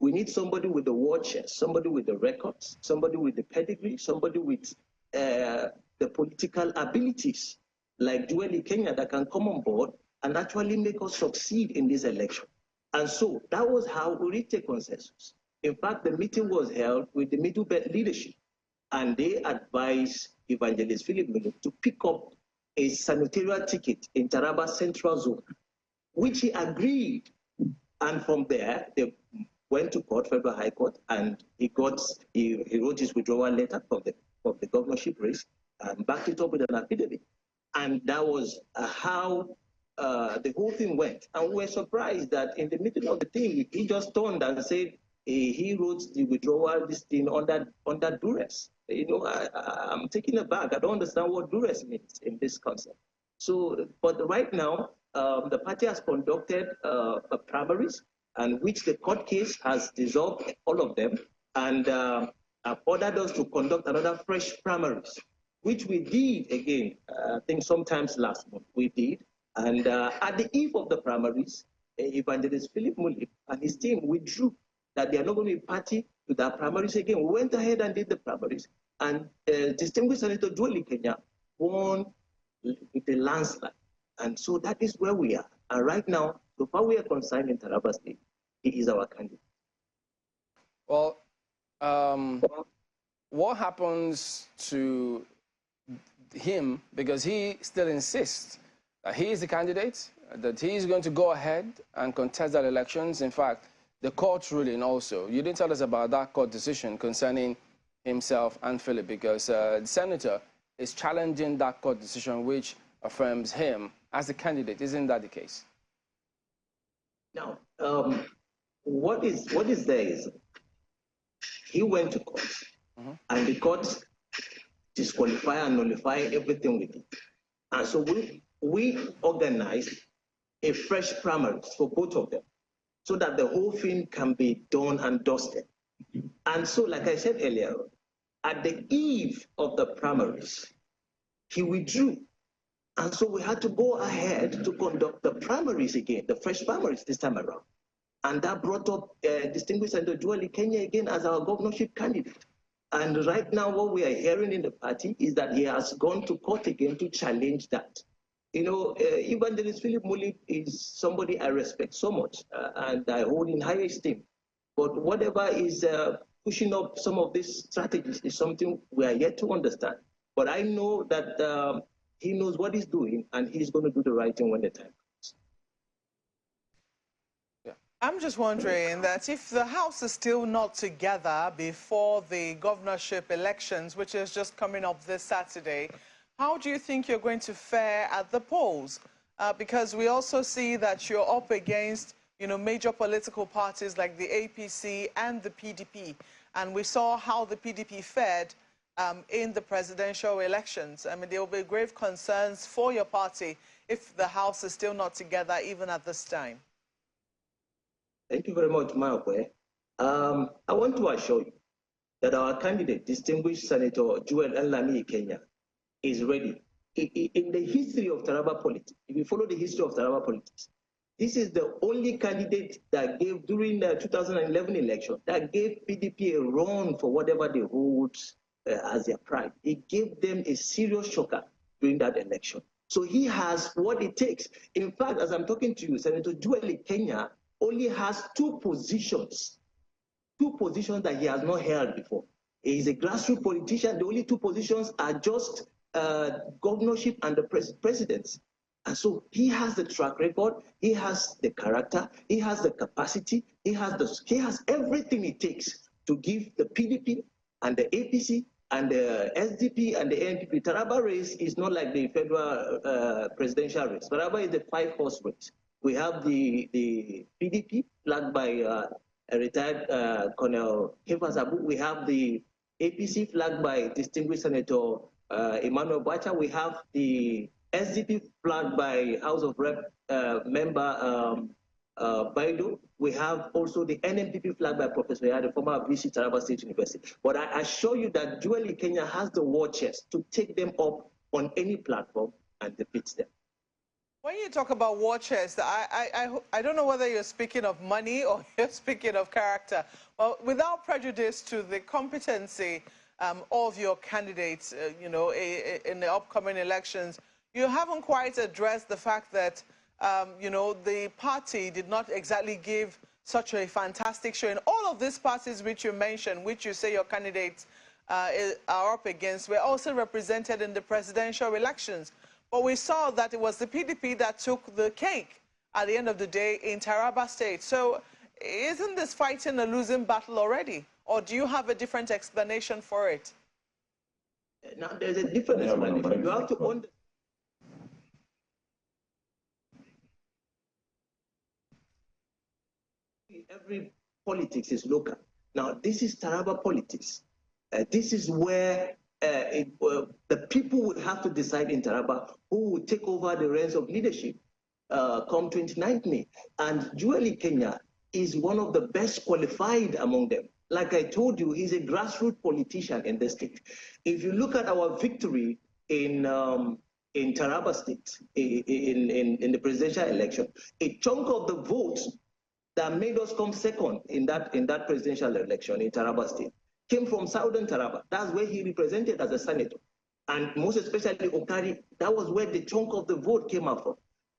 we need somebody with the war chest, somebody with the records, somebody with the pedigree, somebody with the political abilities, like Joel Kenya, that can come on board and actually make us succeed in this election. And so that was how we reached a consensus. In fact, the meeting was held with the middle belt leadership, and they advised Evangelist Philip Mulip to pick up a senatorial ticket in Taraba Central Zone, which he agreed. And from there, they went to court, Federal High Court, and he wrote his withdrawal letter from the governorship race and backed it up with an affidavit. And that was how the whole thing went. And we were surprised that in the middle of the thing, he just turned and said he wrote the withdrawal this thing under duress. You know, I'm taken aback. I don't understand what duress means in this concept. So, but right now, the party has conducted primaries, and which the court case has dissolved all of them, and ordered us to conduct another fresh primaries, which we did again, I think sometimes last month we did. And at the eve of the primaries, Evangelist Philip Mulip and his team withdrew that they are not going to be party to that primaries again. We went ahead and did the primaries, and distinguished Senator Joel Kenya won with a landslide. And so that is where we are. And right now, so far we are concerned in Taraba State, he is our candidate. Well, what happens to him, because he still insists that he is the candidate, that he is going to go ahead and contest that elections. In fact, the court ruling also. You didn't tell us about that court decision concerning himself and Philip, because the senator is challenging that court decision which affirms him as the candidate. Isn't that the case? Now, what is there is he went to court, and the court disqualify and nullify everything with it. And so we organized a fresh primary for both of them, so that the whole thing can be done and dusted. And so, like I said earlier, at the eve of the primaries, he withdrew. And so we had to go ahead to conduct the primaries again, the fresh primaries this time around. And that brought up distinguished Senator Joel Kenya again as our governorship candidate. And right now what we are hearing in the party is that he has gone to court again to challenge that. You know, Evangelist Philip Muli is somebody I respect so much and I hold in high esteem. But whatever is pushing up some of these strategies is something we are yet to understand. But I know that he knows what he's doing, and he's going to do the right thing when the time comes. Yeah. I'm just wondering that if the House is still not together before the governorship elections, which is just coming up this Saturday, how do you think you're going to fare at the polls? Because we also see that you're up against, you know, major political parties like the APC and the PDP. And we saw how the PDP fared in the presidential elections. I mean, there will be grave concerns for your party if the House is still not together, even at this time. Thank you very much, Maokwe. I want to assure you that our candidate, distinguished Senator Joel Nlami Kenya, is ready. In the history of Taraba politics, if you follow the history of Taraba politics, this is the only candidate that gave, during the 2011 election, that gave PDP a run for whatever they hold as their pride. He gave them a serious shocker during that election. So he has what it takes. In fact, as I'm talking to you, Senator Joel Kenya only has two positions that he has not held before. He is a grassroots politician. The only two positions are just governorship and the presidency. And so he has the track record, he has the character, he has the capacity, he has everything it takes to give the PDP and the APC and the SDP and the NPP. Taraba race is not like the federal presidential race. Taraba is the 5-horse race. We have the PDP flagged by a retired Colonel Kefasabu. We have the APC flagged by distinguished Senator Emmanuel Bacha. We have the SDP flagged by House of Rep member Baidu. We have also the NMPP flagged by Professor Yade, former VC Taraba State University. But I assure you that Joel Kenya has the war chest to take them up on any platform and defeat them. When you talk about war chest, I don't know whether you're speaking of money or you're speaking of character. Well, without prejudice to the competency of your candidates, you know, in the upcoming elections, you haven't quite addressed the fact that, you know, the party did not exactly give such a fantastic show. And all of these parties which you mentioned, which you say your candidates are up against, were also represented in the presidential elections. But we saw that it was the PDP that took the cake at the end of the day in Taraba State. So isn't this fighting a losing battle already? Or do you have a different explanation for it? Now, there's a different explanation. You have to understand. Every politics is local. Now, this is Taraba politics. This is where the people would have to decide in Taraba who would take over the reins of leadership come 29th May. And Joel Kenya is one of the best qualified among them. Like I told you, he's a grassroots politician in the state. If you look at our victory in Taraba State, in the presidential election, a chunk of the votes that made us come second in that presidential election in Taraba State came from Southern Taraba. That's where he represented as a senator. And most especially Okari, that was where the chunk of the vote came out from.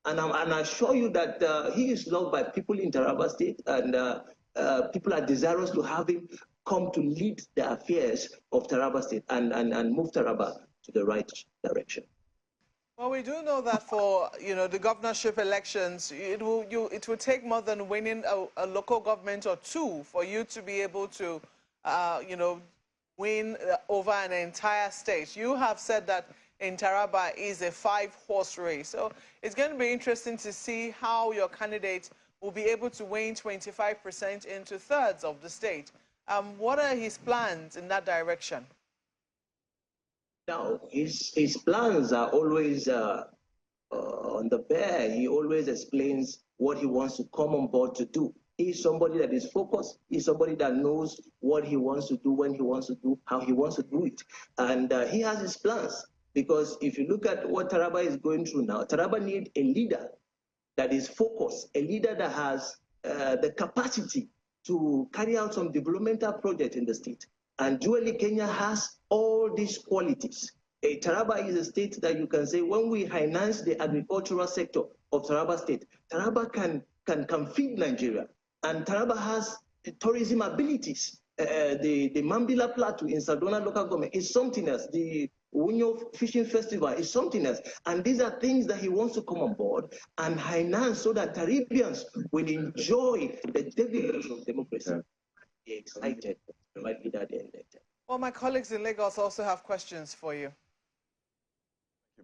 And I assure you that he is loved by people in Taraba State, and people are desirous to have him come to lead the affairs of Taraba State and move Taraba to the right direction. Well, we do know that for the governorship elections, it will take more than winning a local government or two for you to be able to, win over an entire state. You have said that in Taraba is a 5-horse race, so it's going to be interesting to see how your candidate will be able to win 25% into thirds of the state. What are his plans in that direction? Now, his plans are always on the bear. He always explains what he wants to come on board to do. He's somebody that is focused. He's somebody that knows what he wants to do, when he wants to do, how he wants to do it. And he has his plans. Because if you look at what Taraba is going through now, Taraba needs a leader that is focused, a leader that has the capacity to carry out some developmental project in the state. And dually, Kenya has all these qualities. Taraba is a state that you can say, when we finance the agricultural sector of Taraba State, Taraba can feed Nigeria. And Taraba has tourism abilities. The Mambila Plateau in Sardona local government is something else. The Unyo Fishing Festival is something else. And these are things that he wants to come on board and finance so that Taribians will enjoy the dividends of democracy. Be excited. Might be that end. Well, my colleagues in Lagos also have questions for you.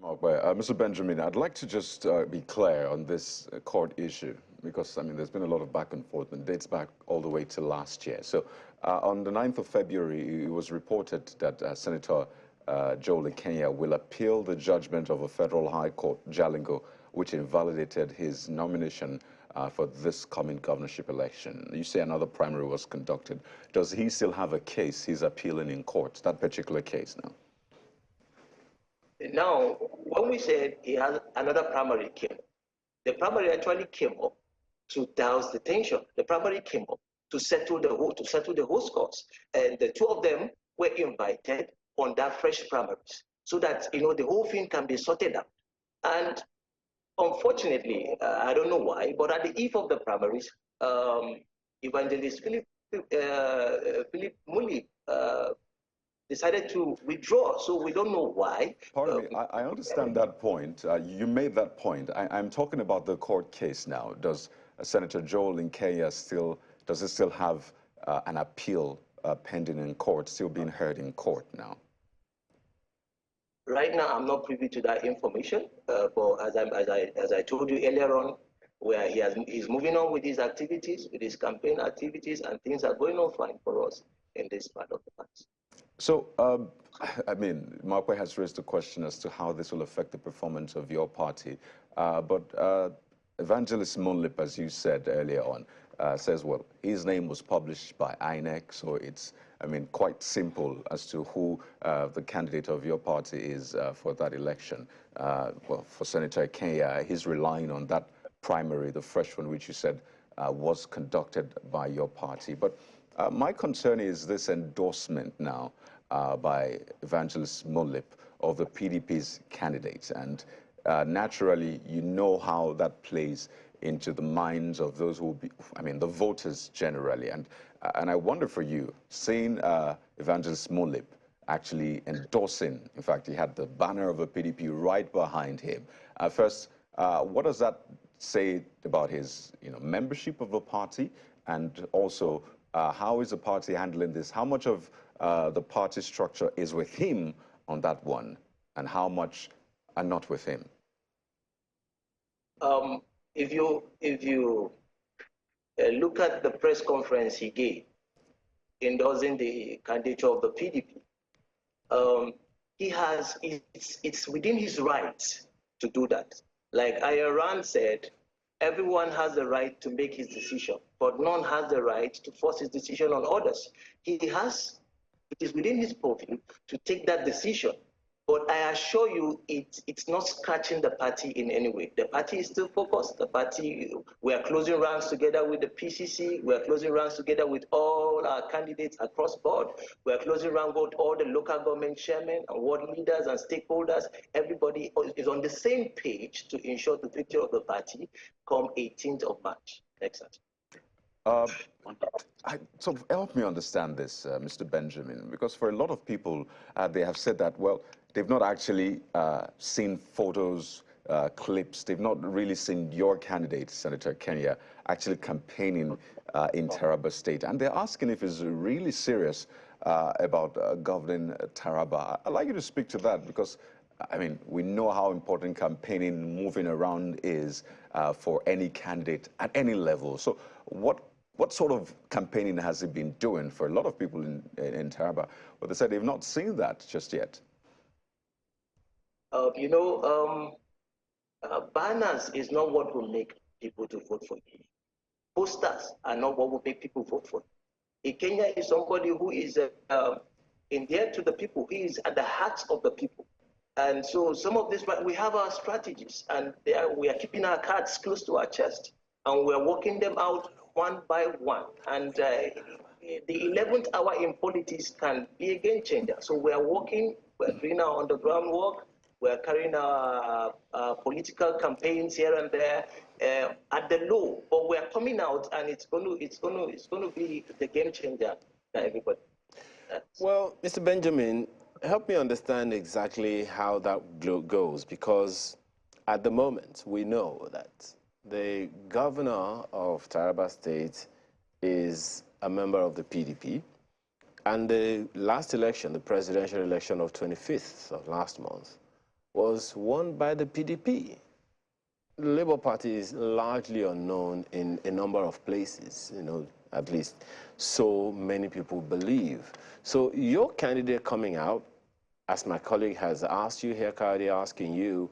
Mr. Benjamin, I'd like to just be clear on this court issue because, I mean, there's been a lot of back and forth and dates back all the way to last year. So on the 9th of February, it was reported that Senator Joel Ikenya will appeal the judgment of a federal high court, Jalingo, which invalidated his nomination for this coming governorship election. You say another primary was conducted. Does he still have a case he's appealing in court, that particular case now? Now, when we said he has another primary came, the primary actually came up to douse the tension. The primary came up to settle the whole scores, and the two of them were invited on that fresh primaries, so that the whole thing can be sorted out. And unfortunately, I don't know why, but at the eve of the primaries, Evangelist Philip Muli decided to withdraw, so we don't know why. Pardon me, I understand that point. You made that point. I'm talking about the court case now. Does Senator Joel Ikenya still have an appeal pending in court, still being heard in court now? Right now, I'm not privy to that information, but as I told you earlier on, where he's moving on with his activities, with his campaign activities, and things are going on fine for us in this part of the past. So, I mean, Markwe has raised the question as to how this will affect the performance of your party. But Evangelist Monlip, as you said earlier on, says, well, his name was published by INEC, so it's, I mean, quite simple as to who the candidate of your party is for that election. Well, for Senator Ikenya, he's relying on that primary, the fresh one, which you said was conducted by your party. But my concern is this endorsement now by Evangelist Monlip of the PDP's candidates. And naturally, you know how that plays into the minds of those who will be, I mean, the voters generally. And I wonder for you, seeing Evangelist Monlip actually endorsing, in fact, he had the banner of the PDP right behind him. First, what does that say about his membership of the party? And also, how is the party handling this? How much of the party structure is with him on that one, and how much are not with him? If you look at the press conference he gave endorsing the candidature of the PDP, it's within his rights to do that. Like Ayaran said, everyone has the right to make his decision, but none has the right to force his decision on others. It is within his purview to take that decision. But I assure you, it's not scratching the party in any way. The party is still focused. The party, we are closing ranks together with the PCC. We are closing ranks together with all our candidates across board. We are closing ranks with all the local government chairmen and ward leaders and stakeholders. Everybody is on the same page to ensure the victory of the party come 18th of March. Next. So help me understand this, Mr. Benjamin, because for a lot of people, they have said that, well, they've not actually seen photos, clips. They've not really seen your candidate, Senator Kenya, actually campaigning in Taraba State. And they're asking if he's really serious about governing Taraba. I'd like you to speak to that because, I mean, we know how important campaigning, moving around is for any candidate at any level. So what sort of campaigning has he been doing for a lot of people in Taraba? Well, they said they've not seen that just yet. Banners is not what will make people to vote for you. Posters are not what will make people vote for you. Kenya is somebody who is endeared to the people. He is at the heart of the people. And so some of this, we have our strategies, and we are keeping our cards close to our chest, and we're working them out one by one. And the 11th hour in politics can be a game changer. So we are working, we're doing our underground work, we're carrying our political campaigns here and there at the low, but we're coming out, and it's going to be the game changer for everybody. Well, Mr. Benjamin, help me understand exactly how that goes, because at the moment we know that the governor of Taraba State is a member of the PDP, and the last election, the presidential election of 25th of last month, was won by the PDP. The Labour Party is largely unknown in a number of places, at least so many people believe. So your candidate coming out, as my colleague has asked you here, Kadi, asking you,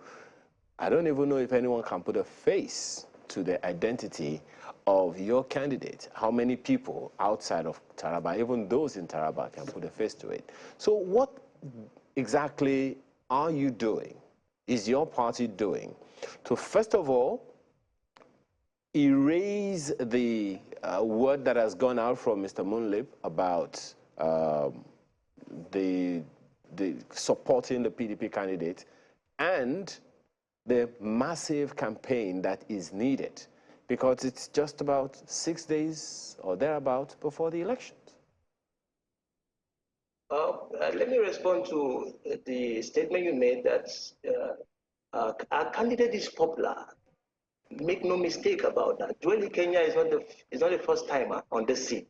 I don't even know if anyone can put a face to the identity of your candidate. How many people outside of Taraba, even those in Taraba, can put a face to it? So what exactly are you doing, is your party doing, to first of all erase the word that has gone out from Mr. Munlip about the supporting the PDP candidate and the massive campaign that is needed, because it's just about 6 days or thereabout before the elections? Let me respond to the statement you made that our candidate is popular. Make no mistake about that. Joel Kenya is not the first timer on the scene.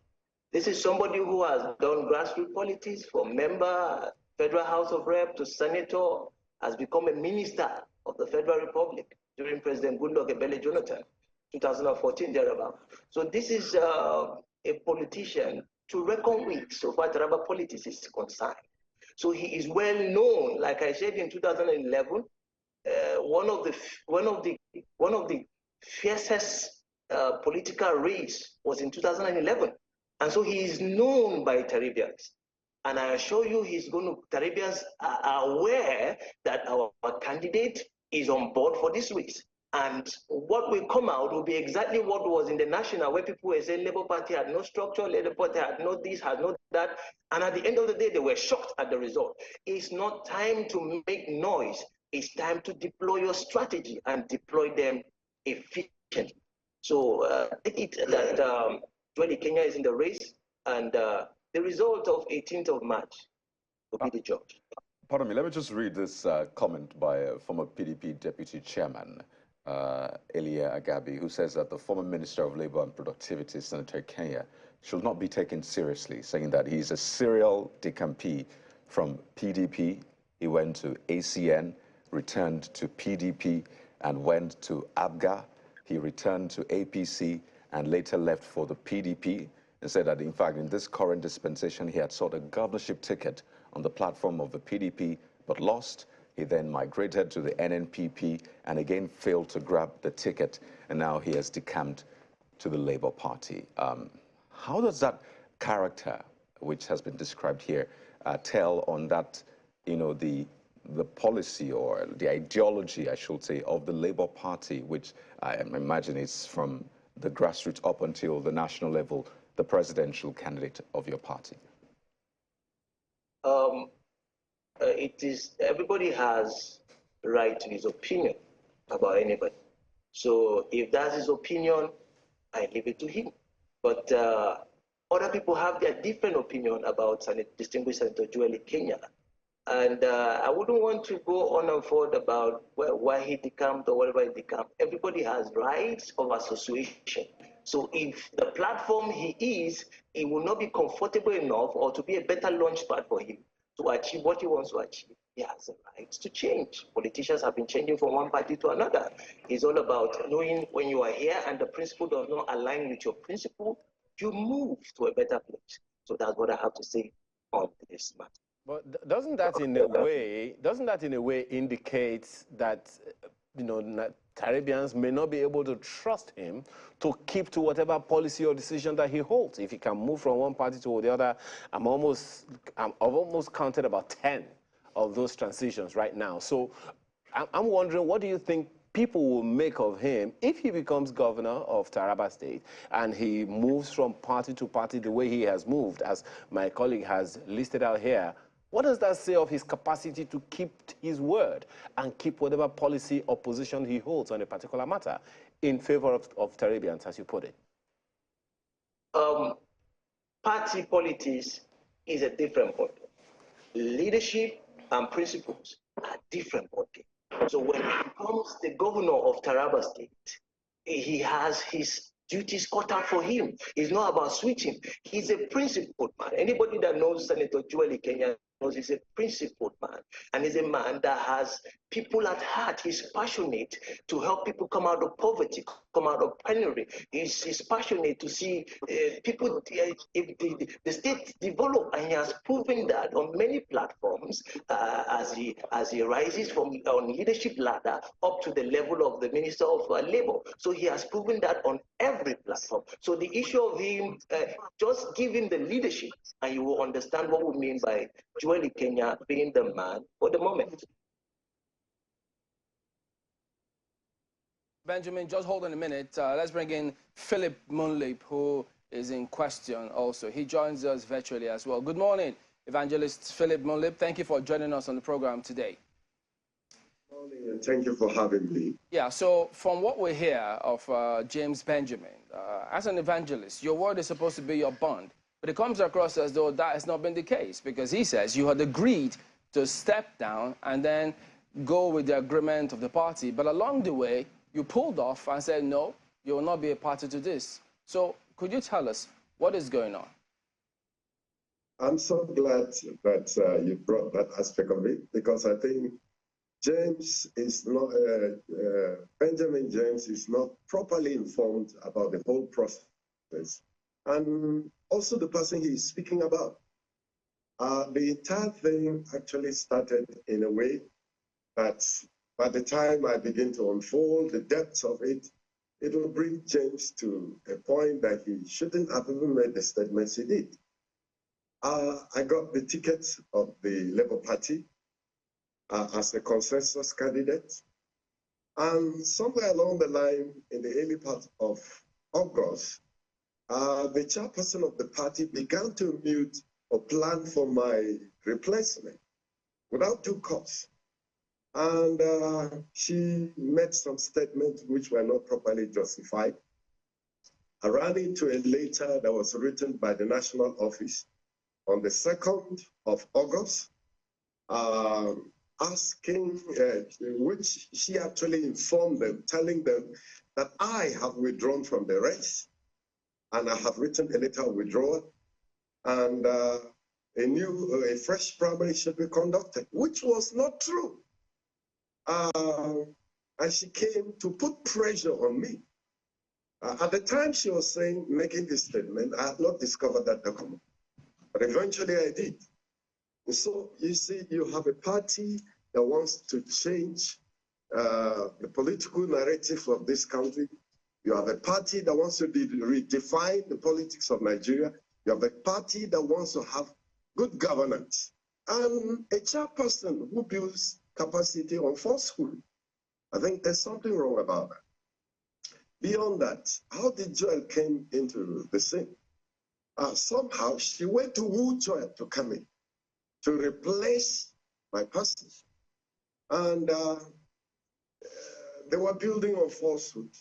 This is somebody who has done grassroots politics, from member, Federal House of Rep to senator, has become a minister of the Federal Republic during President Goodluck Ebele Jonathan, 2014 thereabout. So this is a politician to reckon with so far Taraba politics is concerned. So he is well known. Like I said in 2011, one of the fiercest political race was in 2011, and so he is known by Taribians. And I assure you, Taribians are aware that our candidate is on board for this race. And what will come out will be exactly what was in the national, where people were saying Labour Party had no structure, Labour Party had no this, had no that. And at the end of the day, they were shocked at the result. It's not time to make noise. It's time to deploy your strategy and deploy them efficiently. So Joel Kenya is in the race, and the result of 18th of March will be the judge. Pardon me, let me just read this comment by a former PDP deputy chairman, Elia Agabi, who says that the former Minister of Labour and Productivity, Senator Kenya, should not be taken seriously, saying that he's a serial decampee from PDP. He went to ACN, returned to PDP, and went to ABGA. He returned to APC and later left for the PDP, and said that, in fact, in this current dispensation, he had sought a governorship ticket on the platform of the PDP, but lost. He then migrated to the NNPP and again failed to grab the ticket, and now he has decamped to the Labour Party. How does that character, which has been described here, tell on that, the policy or the ideology, I should say, of the Labour Party, which I imagine is from the grassroots up until the national level, the presidential candidate of your party? Everybody has the right to his opinion about anybody. So if that's his opinion, I leave it to him. But other people have their different opinion about distinguished Senator Joel Kenya. And I wouldn't want to go on and forth about why he decamped or whatever he decamped. Everybody has rights of association. So if the platform he is, it will not be comfortable enough or to be a better launch pad for him to achieve what he wants to achieve, he has the right to change. Politicians have been changing from one party to another. It's all about knowing when you are here and the principle does not align with your principle, you move to a better place. So that's what I have to say on this matter. But doesn't that in a way indicate that, you know, Caribbeans may not be able to trust him to keep to whatever policy or decision that he holds? If he can move from one party to the other, I've almost counted about 10 of those transitions right now. So I'm wondering, what do you think people will make of him if he becomes governor of Taraba State and he moves from party to party the way he has moved, as my colleague has listed out here? What does that say of his capacity to keep his word and keep whatever policy or position he holds on a particular matter in favor of Tarabians, as you put it? Party politics is a different body. Leadership and principles are different body. So when he becomes the governor of Taraba State, he has his duties cut out for him. It's not about switching. He's a principled man. Anybody that knows Senator Joel Kenya knows he's a principled man. And he's a man that has people at heart. He's passionate to help people come out of poverty, come out of penury. He's passionate to see people, the state develop. And he has proven that on many platforms as he rises from on leadership ladder up to the level of the Minister of Labor. So he has proven that on every platform. So the issue of him just giving the leadership, and you will understand what we mean by Joel Kenya being the man for the moment. Benjamin, just hold on a minute. Let's bring in Philip Munlip, who is in question also. He joins us virtually as well. Good morning, Evangelist Philip Munlip. Thank you for joining us on the program today. Good morning, and thank you for having me. Yeah, so from what we hear of James Benjamin, as an evangelist, your word is supposed to be your bond. But it comes across as though that has not been the case, because he says you had agreed to step down and then go with the agreement of the party. But along the way, you pulled off and said, no, you will not be a party to this. So could you tell us what is going on? I'm so glad that you brought that aspect of it, because I think James is not, Benjamin James is not properly informed about the whole process. And also the person he is speaking about. The entire thing actually started in a way that by the time I begin to unfold the depths of it, it will bring James to a point that he shouldn't have even made the statements he did. I got the ticket of the Labour Party as a consensus candidate. And somewhere along the line, in the early part of August, the chairperson of the party began to mute or plan for my replacement without due cause. And she made some statements which were not properly justified. I ran into a letter that was written by the National Office on the 2nd of August, asking, which she actually informed them, telling them that I have withdrawn from the race, and I have written a letter of withdrawal, and a fresh primary should be conducted, which was not true. And she came to put pressure on me. At the time she was making this statement, I had not discovered that document, but eventually I did. And so you see, you have a party that wants to change the political narrative of this country. You have a party that wants to redefine the politics of Nigeria. You have a party that wants to have good governance. And a chairperson who builds capacity on falsehood. I think there's something wrong about that. Beyond that, how did Joel came into the scene? Somehow she went to woo Joel to come in, to replace my person. And they were building on falsehood.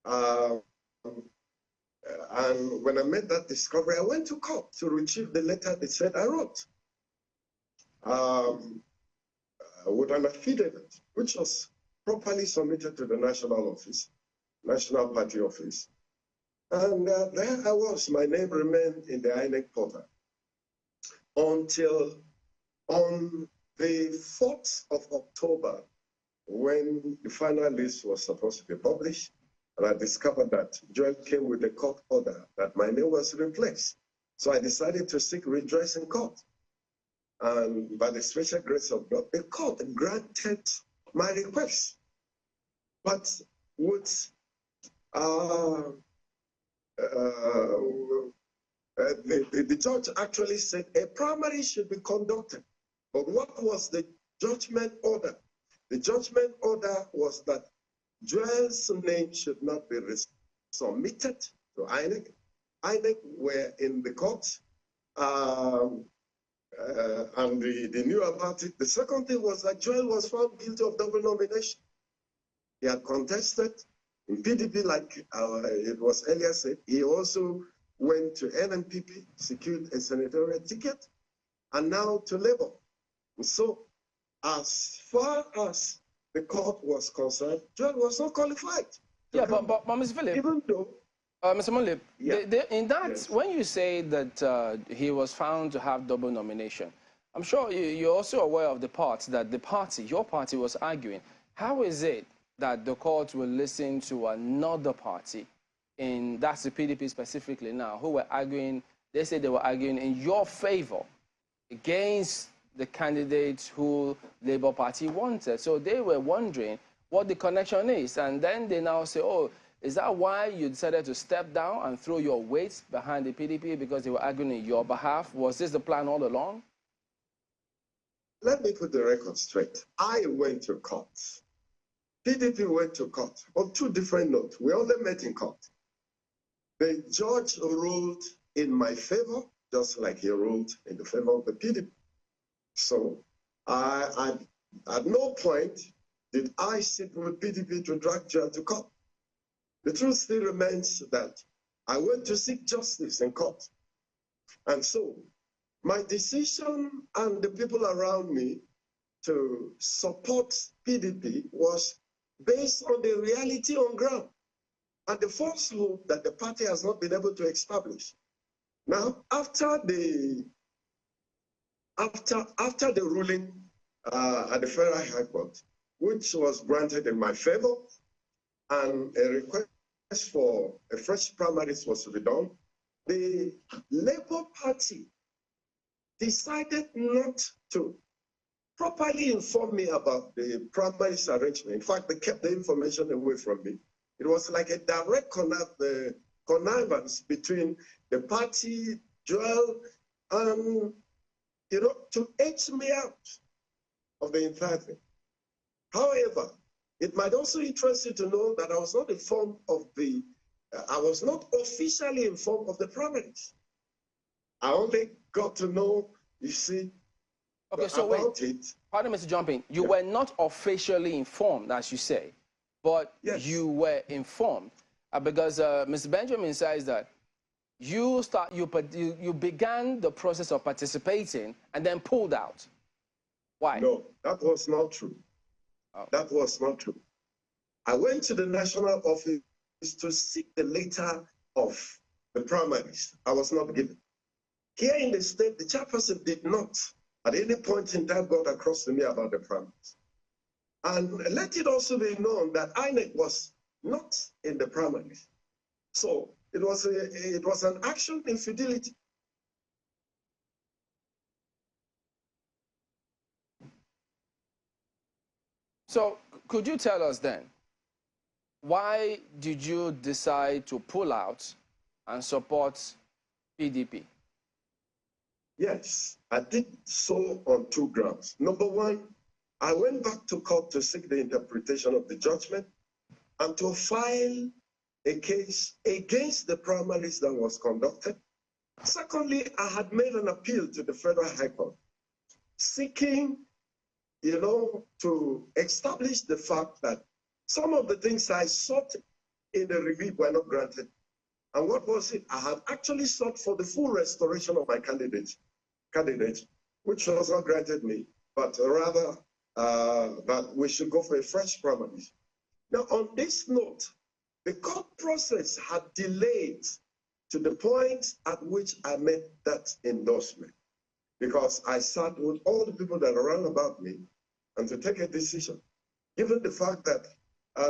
And when I made that discovery, I went to court to retrieve the letter they said I wrote. with an affidavit, which was properly submitted to the national office, national party office. And there I was, my name remained in the INEC portal until on the 4th of October, when the final list was supposed to be published, and I discovered that Joel came with a court order that my name was replaced. So I decided to seek redress in court. And by the special grace of God, the court granted my request. But with the judge actually said a primary should be conducted. But what was the judgment order? The judgment order was that Joel's name should not be submitted to INEC. INEC were in the court, and they knew about it. The second thing was that Joel was found guilty of double nomination. He had contested in PDP, like it was earlier said. He also went to NNPP, secured a senatorial ticket, and now to Labour. So, as far as the court was concerned, Joel was not qualified. Yeah, but Mr. Philip, even though Mr. Mulip, yeah. In that, when you say that he was found to have double nomination, I'm sure you're also aware of the part that the party, your party, was arguing. How is it that the court will listen to another party, that's the PDP specifically now, who were arguing, they say they were arguing in your favor against the candidates who Labour Party wanted? So they were wondering what the connection is. And then they now say, oh, is that why you decided to step down and throw your weight behind the PDP because they were arguing in your behalf? Was this the plan all along? Let me put the record straight. I went to court. PDP went to court on two different notes. We only met in court. The judge ruled in my favor, just like he ruled in the favor of the PDP. So at no point did I sit with PDP to drag Joel to court. The truth still remains that I went to seek justice in court. And so my decision and the people around me to support PDP was based on the reality on ground and the falsehood that the party has not been able to establish. Now, after the ruling at the Federal High Court, which was granted in my favor, and a request for a fresh primaries was to be done, the Labour Party decided not to properly inform me about the primaries arrangement. In fact, they kept the information away from me. It was like a direct connivance between the party, Joel, and, to edge me out of the entire thing. However, it might also interest you to know that I was not informed of I was not officially informed of the primaries. I only got to know, you see, okay, so about it. Pardon me, Mr. Jumping. You were not officially informed, as you say, but yes, you were informed because Mr. Benjamin says that you began the process of participating and then pulled out. Why? No, that was not true. Oh. That was not true. I went to the national office to seek the letter of the primaries. I was not given. Here in the state, the chairperson did not at any point in time got across to me about the primaries. And let it also be known that INEC was not in the primaries. So it was an action in fidelity. So could you tell us then, why did you decide to pull out and support PDP? Yes, I did so on two grounds. Number one, I went back to court to seek the interpretation of the judgment and to file a case against the primaries that was conducted. Secondly, I had made an appeal to the Federal High Court, seeking, to establish the fact that some of the things I sought in the review were not granted. And what was it? I had actually sought for the full restoration of my candidate. which was not granted me, but rather that we should go for a fresh primary. Now, on this note, the court process had delayed to the point at which I made that endorsement, because I sat with all the people that are around about me and to take a decision, given the fact that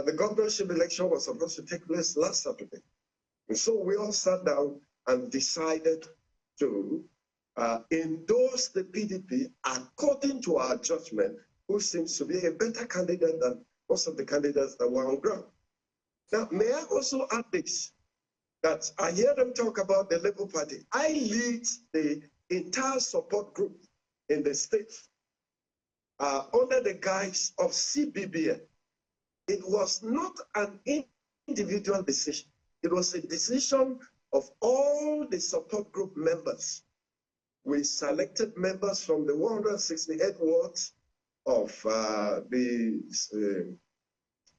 the governorship election was supposed to take place last Saturday. And so we all sat down and decided to endorse the PDP according to our judgment, who seems to be a better candidate than most of the candidates that were on ground. Now, may I also add this, that I hear them talk about the Labour Party. I lead the entire support group in the state under the guise of CBBN. It was not an individual decision. It was a decision of all the support group members. We selected members from the 168 wards of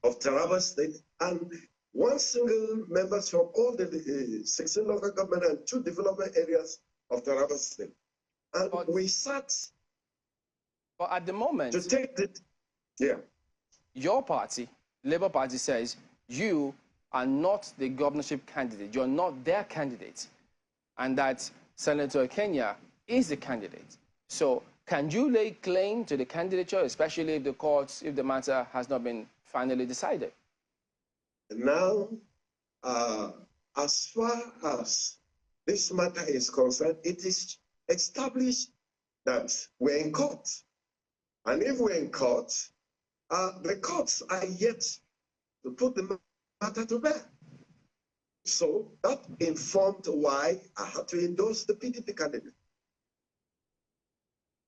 Taraba State, and one single members from all the 16 local government and 2 development areas of Taraba State. And we sat. But at the moment, to take the, your party, Labour Party, says you are not the governorship candidate. You're not their candidate, and that Senator Kenya is the candidate. So can you lay claim to the candidature, especially if the courts, if the matter has not been finally decided? Now, as far as this matter is concerned, it is established that we're in court. And if we're in court, the courts are yet to put the matter to bed. So that informed why I had to endorse the PDP candidate.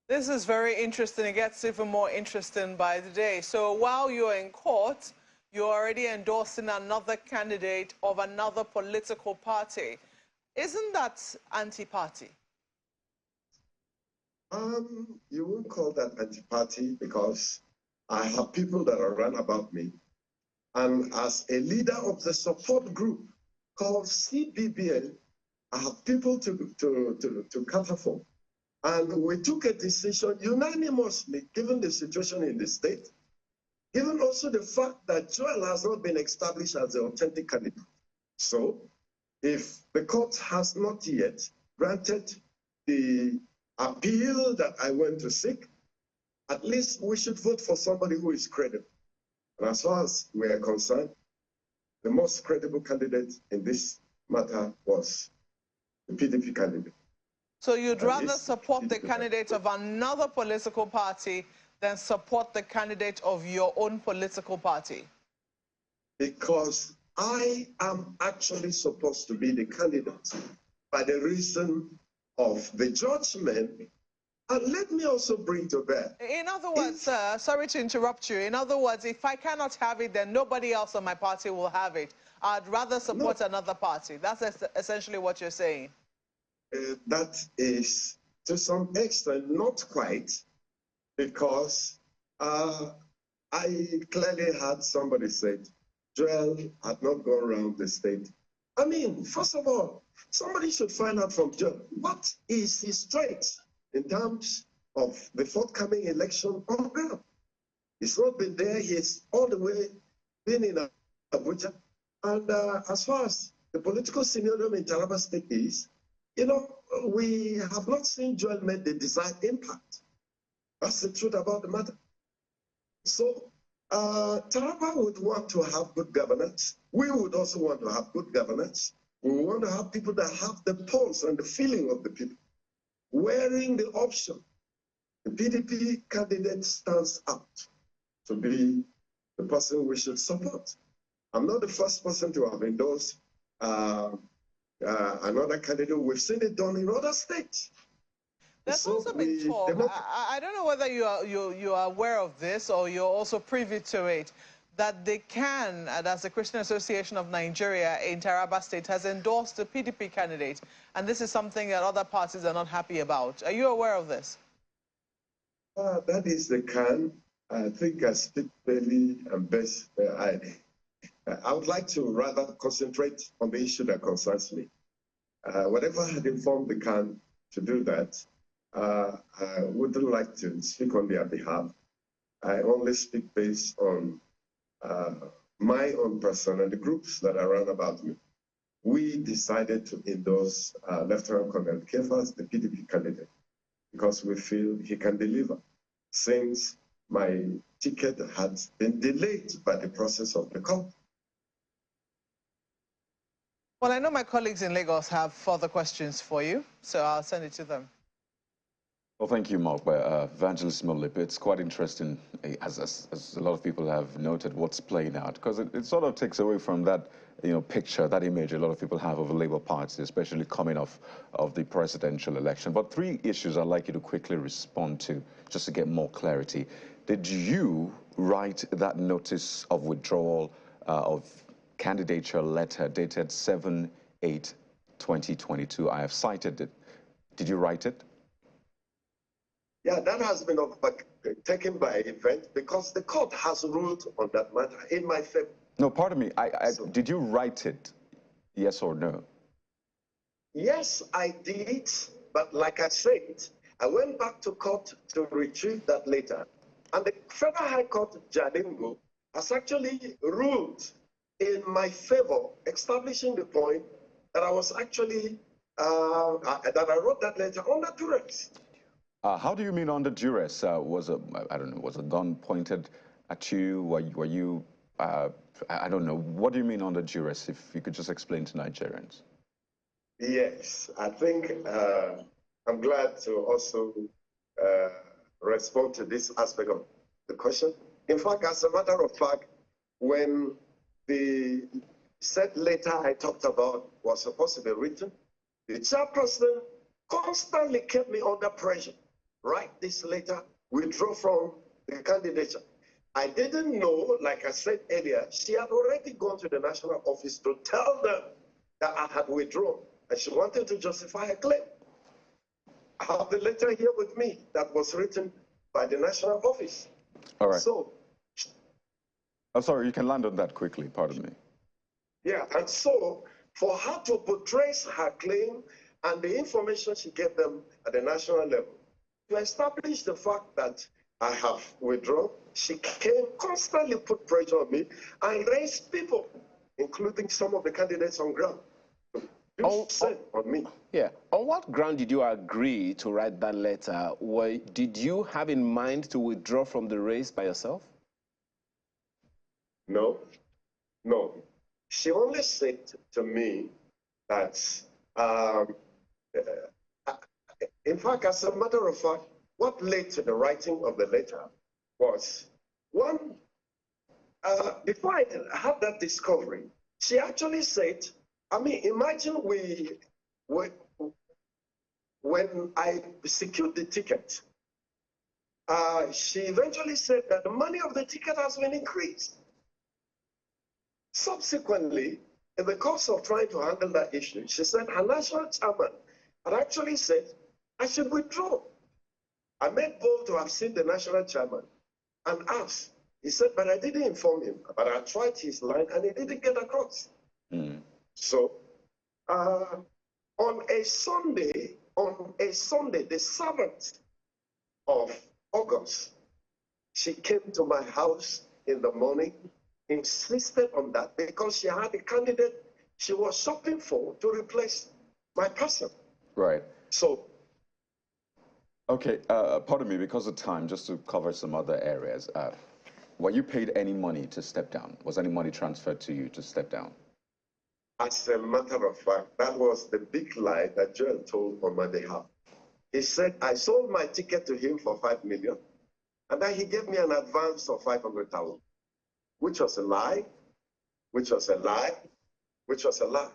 This is very interesting. It gets even more interesting by the day. So while you're in court, you're already endorsing another candidate of another political party. Isn't that anti-party? You won't call that anti-party, because I have people that are run about me. And as a leader of the support group called CBBN, I have people to cater for. And we took a decision unanimously, given the situation in the state, given also the fact that Joel has not been established as the authentic candidate. So if the court has not yet granted the appeal that I went to seek, at least we should vote for somebody who is credible. And as far as we are concerned, the most credible candidate in this matter was the PDP candidate. So you'd rather support the candidate of another political party than support the candidate of your own political party? Because I am actually supposed to be the candidate by the reason of the judgment. And let me also bring to bear. In other words, sir, sorry to interrupt you. In other words, if I cannot have it, then nobody else on my party will have it. I'd rather support another party. That's essentially what you're saying. That is, to some extent, not quite, because I clearly had somebody said, Joel had not gone around the state. I mean, first of all, somebody should find out from Joel, what is his strength in terms of the forthcoming election on ground? He's not been there. He's all the way been in Abuja. And as far as the political scenario in Taraba State is, you know, we have not seen Joel make the desired impact. That's the truth about the matter. So Taraba would want to have good governance. We would also want to have good governance. We want to have people that have the pulse and the feeling of the people. Wearing the option, the PDP candidate stands out to be the person we should support. I'm not the first person to have endorsed another candidate. We've seen it done in other states. There's also been talk, I don't know whether you are aware of this or you're also privy to it, that they can, that's the Christian Association of Nigeria in Taraba State, has endorsed the PDP candidate. And this is something that other parties are not happy about. Are you aware of this? That is the can. I think I speak fairly and best. I would like to rather concentrate on the issue that concerns me. Whatever had informed the can to do that, I wouldn't like to speak on their behalf. I only speak based on my own person and the groups that are around about me. We decided to endorse Lieutenant Colonel Kefas, the PDP candidate, because we feel he can deliver. Since my ticket had been delayed by the process of the court. Well, I know my colleagues in Lagos have further questions for you, so I'll send it to them. Well, thank you, Mark. Evangelist Molip, it's quite interesting, as a lot of people have noted, what's playing out, because it sort of takes away from that, picture, that image a lot of people have of the Labour Party, especially coming off of the presidential election. But 3 issues I'd like you to quickly respond to, just to get more clarity. Did you write that notice of withdrawal of candidature letter dated 7/8/2022? I have cited it. Did you write it? Yeah, that has been taken by event because the court has ruled on that matter in my favor. No, pardon me. Did you write it? Yes or no? Yes, I did. But like I said, I went back to court to retrieve that letter. And the Federal High Court, Jalingo, has actually ruled in my favor, establishing the point that I was actually, that I wrote that letter under duress. How do you mean under duress? Was a gun pointed at you? Were you, I don't know. What do you mean under duress, if you could just explain to Nigerians? Yes, I think I'm glad to also respond to this aspect of the question. In fact, as a matter of fact, when the said letter I talked about was supposed to be written, the chairperson constantly kept me under pressure. Write this letter, withdraw from the candidature. I didn't know, like I said earlier, she had already gone to the national office to tell them that I had withdrawn, and she wanted to justify her claim. I have the letter here with me that was written by the national office. All right. So, I'm sorry, you can land on that quickly, pardon me. yeah, and so for her to portray her claim and the information she gave them at the national level, to establish the fact that I have withdrawn, she came constantly put pressure on me and raised people, including some of the candidates on ground, on me. Yeah. On what ground did you agree to write that letter? Did you have in mind to withdraw from the race by yourself? No, no. She only said to me that, in fact, as a matter of fact, what led to the writing of the letter was, one, before I had that discovery, she actually said, I mean, imagine when I secured the ticket, she eventually said that the money of the ticket has been increased. Subsequently, in the course of trying to handle that issue, she said her national chairman had actually said, I should withdraw. I made bold to have seen the national chairman and asked. He said, but I didn't inform him. But I tried his line and he didn't get across. So on a Sunday, the 7th of August, she came to my house in the morning, insisted on that because she had a candidate she was shopping for to replace my person. Right. So. Okay, pardon me, because of time, just to cover some other areas. Were you paid any money to step down? Was any money transferred to you to step down? As a matter of fact, that was the big lie that Joel told on my behalf. He said, I sold my ticket to him for 5 million, and then he gave me an advance of 500,000, which was a lie, which was a lie, which was a lie.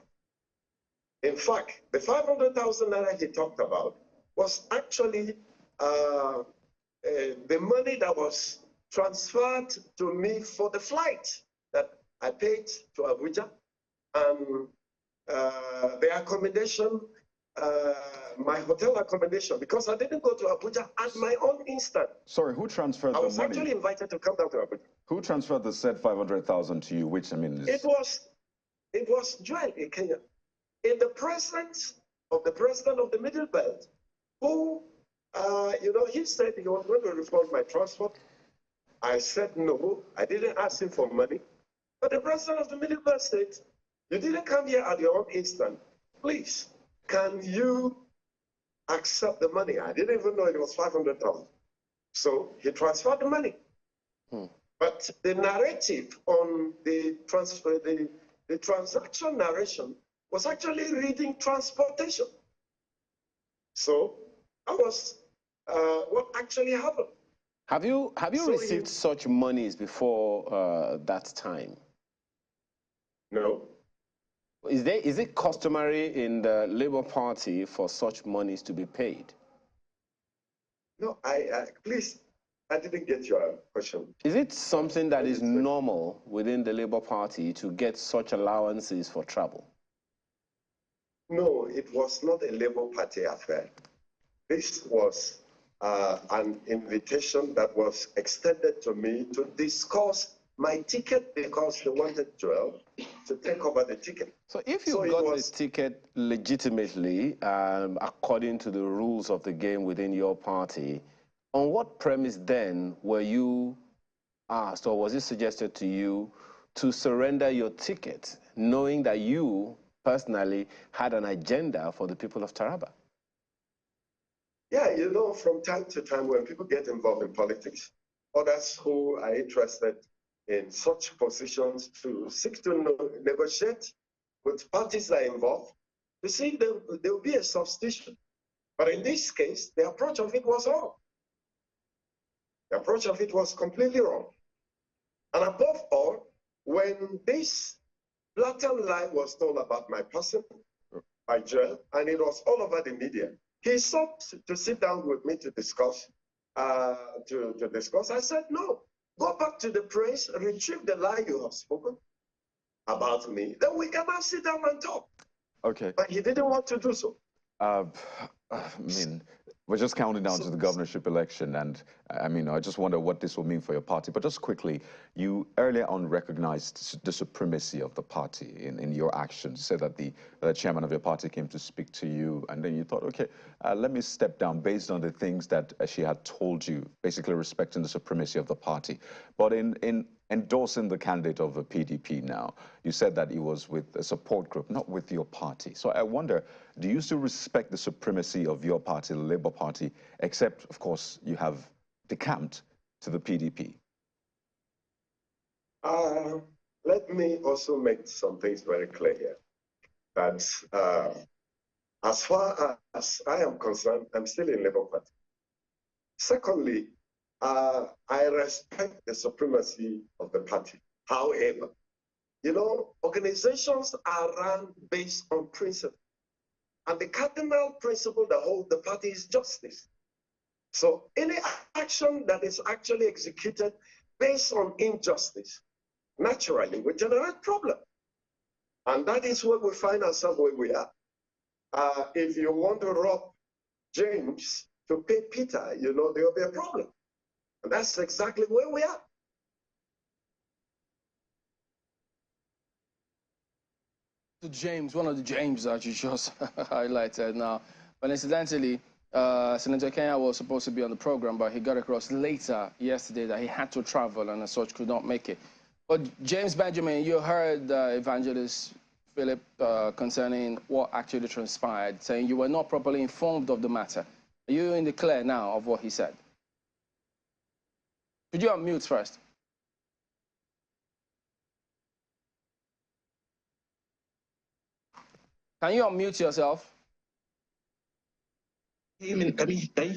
In fact, the 500,000 naira he talked about was actually the money that was transferred to me for the flight that I paid to Abuja, and the accommodation, my hotel accommodation, because I didn't go to Abuja at my own instant. Sorry, who transferred the money? I was actually invited to come down to Abuja. Who transferred the said 500,000 to you, which I mean is... It was Joel in Kenya, in the presence of the president of the Middle Belt, who You know, he said he was going to refund my transport. I said no. I didn't ask him for money. But the president of the Middle State, you didn't come here at your own instant. Please, can you accept the money? I didn't even know it was 500,000. So he transferred the money. But the narrative on the transfer, the transaction narration was actually reading transportation. So that was what actually happened. Have you received such monies before that time? No. Is it customary in the Labour Party for such monies to be paid? No, please, I didn't get your question. Is it something that is normal within the Labour Party to get such allowances for travel? No, it was not a Labour Party affair. This was an invitation that was extended to me to discuss my ticket because they wanted Joel to take over the ticket. So if you got the ticket legitimately, according to the rules of the game within your party, on what premise then were you asked, or was it suggested to you, to surrender your ticket, knowing that you personally had an agenda for the people of Taraba? Yeah, you know, from time to time when people get involved in politics, others who are interested in such positions to seek to negotiate with parties that are involved, you see, there will be a substitution. But in this case, the approach of it was wrong. The approach of it was completely wrong. And above all, when this blatant lie was told about my person by Joel, and it was all over the media, he sought to sit down with me to discuss. I said, no, go back to the press, retrieve the lie you have spoken about me. Then we can now sit down and talk. Okay. But he didn't want to do so. I mean, we're just counting down to the governorship election, and I mean, I just wonder what this will mean for your party. But just quickly, you earlier on recognized the supremacy of the party in your actions. You said that the chairman of your party came to speak to you, and then you thought, okay, let me step down based on the things that she had told you, basically respecting the supremacy of the party. But in endorsing the candidate of the PDP now, you said that it was with a support group, not with your party. So I wonder, do you still respect the supremacy of your party, the Labour Party, except, of course, you have decamped to the PDP? Let me also make some things very clear here. That as far as I am concerned, I'm still in Labour Party. Secondly, I respect the supremacy of the party. However, you know, organizations are run based on principle. And the cardinal principle that holds the party is justice. So any action that is actually executed based on injustice, naturally will generate problem. And that is where we find ourselves where we are. If you want to rob James to pay Peter, you know, there will be a problem. And that's exactly where we are. To James, one of the James that you just highlighted now. But incidentally, Senator Kenya was supposed to be on the program, but he got across later yesterday that he had to travel and as such could not make it. But James Benjamin, you heard Evangelist Philip concerning what actually transpired, saying you were not properly informed of the matter. Are you in the clear now of what he said? Could you unmute first? Can you unmute yourself? Can you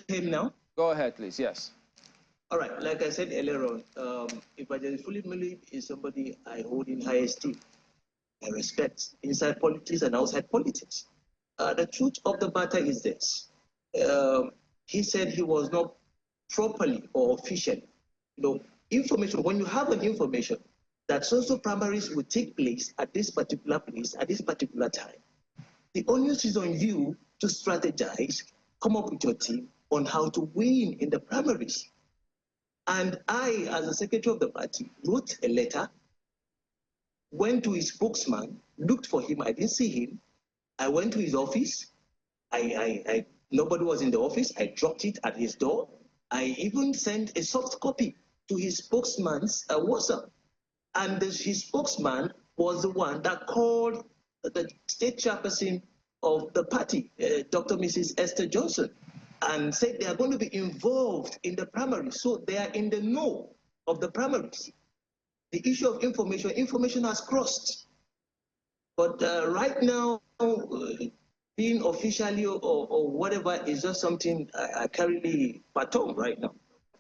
hear me now? Go ahead, please, yes. All right, like I said earlier on, Evangelist Philip is somebody I hold in high esteem. I respect inside politics and outside politics. The truth of the matter is this. He said he was not properly or officially, you know, information, when you have an information that social primaries will take place at this particular place, at this particular time, the onus is on you to strategize, come up with your team on how to win in the primaries. And I, as a secretary of the party, wrote a letter, went to his spokesman, looked for him, I didn't see him. I went to his office, I Nobody was in the office. I dropped it at his door. I even sent a soft copy to his spokesman's WhatsApp. And his spokesman was the one that called the state chairperson of the party, Dr. Mrs. Esther Johnson, and said they are going to be involved in the primaries. So they are in the know of the primaries. The issue of information has crossed. But right now, being officially or whatever is just something I can't really fathom right now.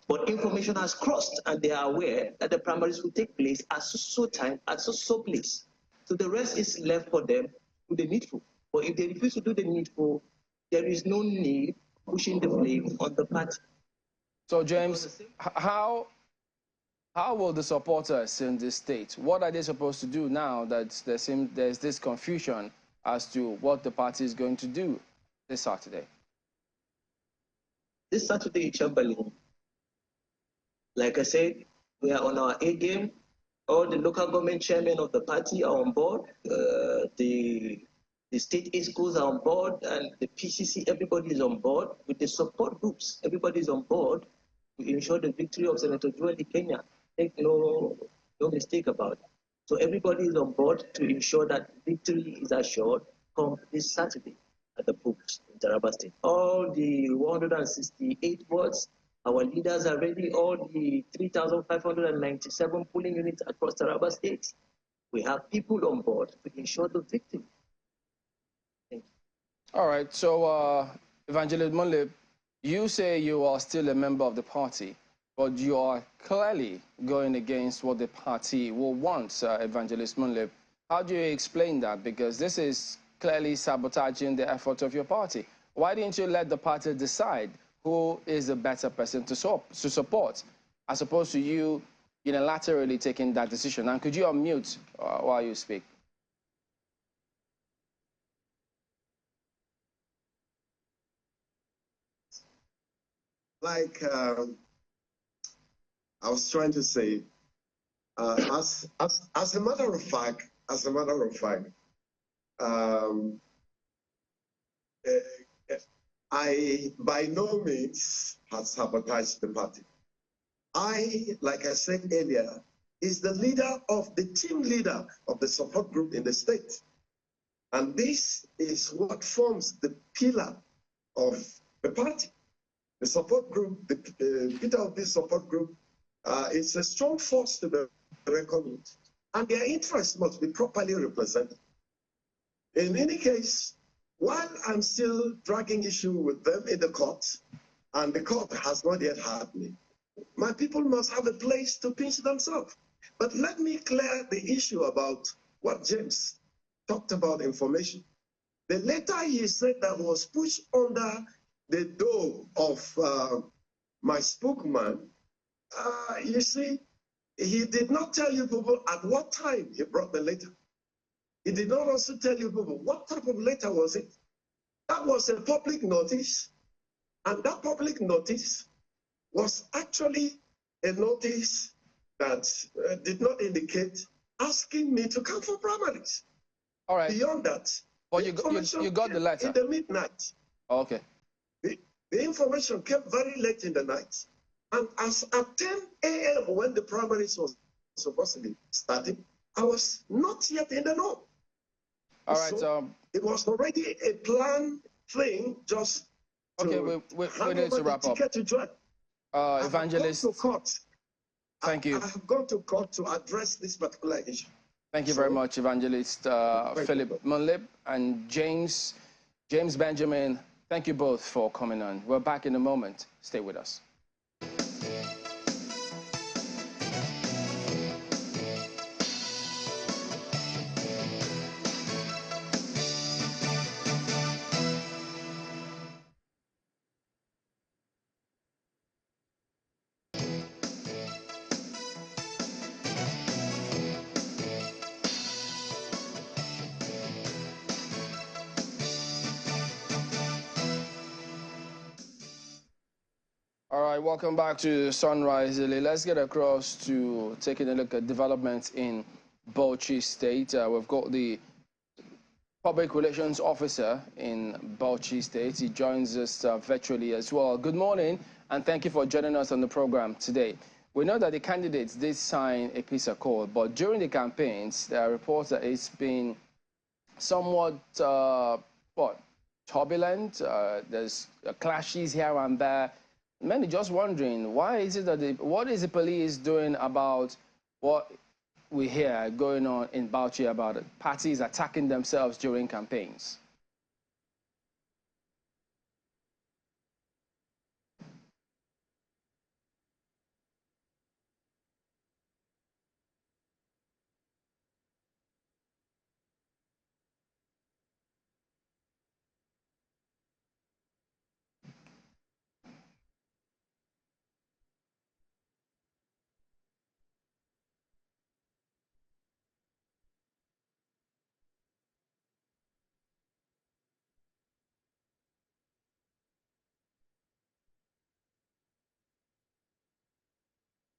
But information has crossed, and they are aware that the primaries will take place at so time, at so place. So the rest is left for them to do the needful. But if they refuse to do the needful, there is no need pushing the blame on the party. So, James, how will the supporters in this state, what are they supposed to do now that there's this confusion as to what the party is going to do this Saturday? This Saturday, Chamberlain, like I said, we are on our A game. All the local government chairmen of the party are on board. The state ESCOs are on board, and the PCC, everybody is on board. With the support groups, everybody is on board to ensure the victory of Senator Joel Kenya. Make no mistake about it. So everybody is on board to ensure that victory is assured come this Saturday at the polls in Taraba State. All the 168 wards, our leaders are ready. All the 3,597 polling units across Taraba State, we have people on board to ensure the victory. Thank you. All right. So, Evangelist Monlib, you say you are still a member of the party, but you are clearly going against what the party will want, Evangelist Monlib. How do you explain that? Because this is clearly sabotaging the effort of your party. Why didn't you let the party decide who is a better person to support, as opposed to you unilaterally taking that decision? And could you unmute while you speak? Like I was trying to say, as a matter of fact, I by no means have sabotaged the party. Like I said earlier, is the team leader of the support group in the state. And this is what forms the pillar of the party. The support group, the leader of this support group, is a strong force to be reckoned with. And their interests must be properly represented. In any case, while I'm still dragging issue with them in the court, and the court has not yet heard me, my people must have a place to pinch themselves. But let me clear the issue about what James talked about information. The letter he said that was pushed under the door of my spokesman, you see, he did not tell you people at what time he brought the letter. He did not also tell you people what type of letter was it. That was a public notice, and that public notice was actually a notice that did not indicate asking me to come for primaries. All right. Beyond that, well, you got the letter in the midnight. Oh, okay. The information came very late in the night, and as at 10 a.m. when the primaries was supposed to be starting, I was not yet in the know. All right. So it was already a planned thing, just okay. We need to wrap up. Evangelist, thank you. I have gone to court to address this particular issue. Thank you very much, Evangelist Philip Monlib and James Benjamin. Thank you both for coming on. We're back in a moment. Stay with us. All right, welcome back to Sunrise. Let's get across to taking a look at developments in Bauchi State. We've got the Public Relations Officer in Bauchi State. He joins us virtually as well. Good morning, and thank you for joining us on the program today. We know that the candidates did sign a peace accord, but during the campaigns, there are reports that it's been somewhat, turbulent. There's clashes here and there. Many just wondering, why is it that what is the police doing about what we hear going on in Bauchi about it, parties attacking themselves during campaigns?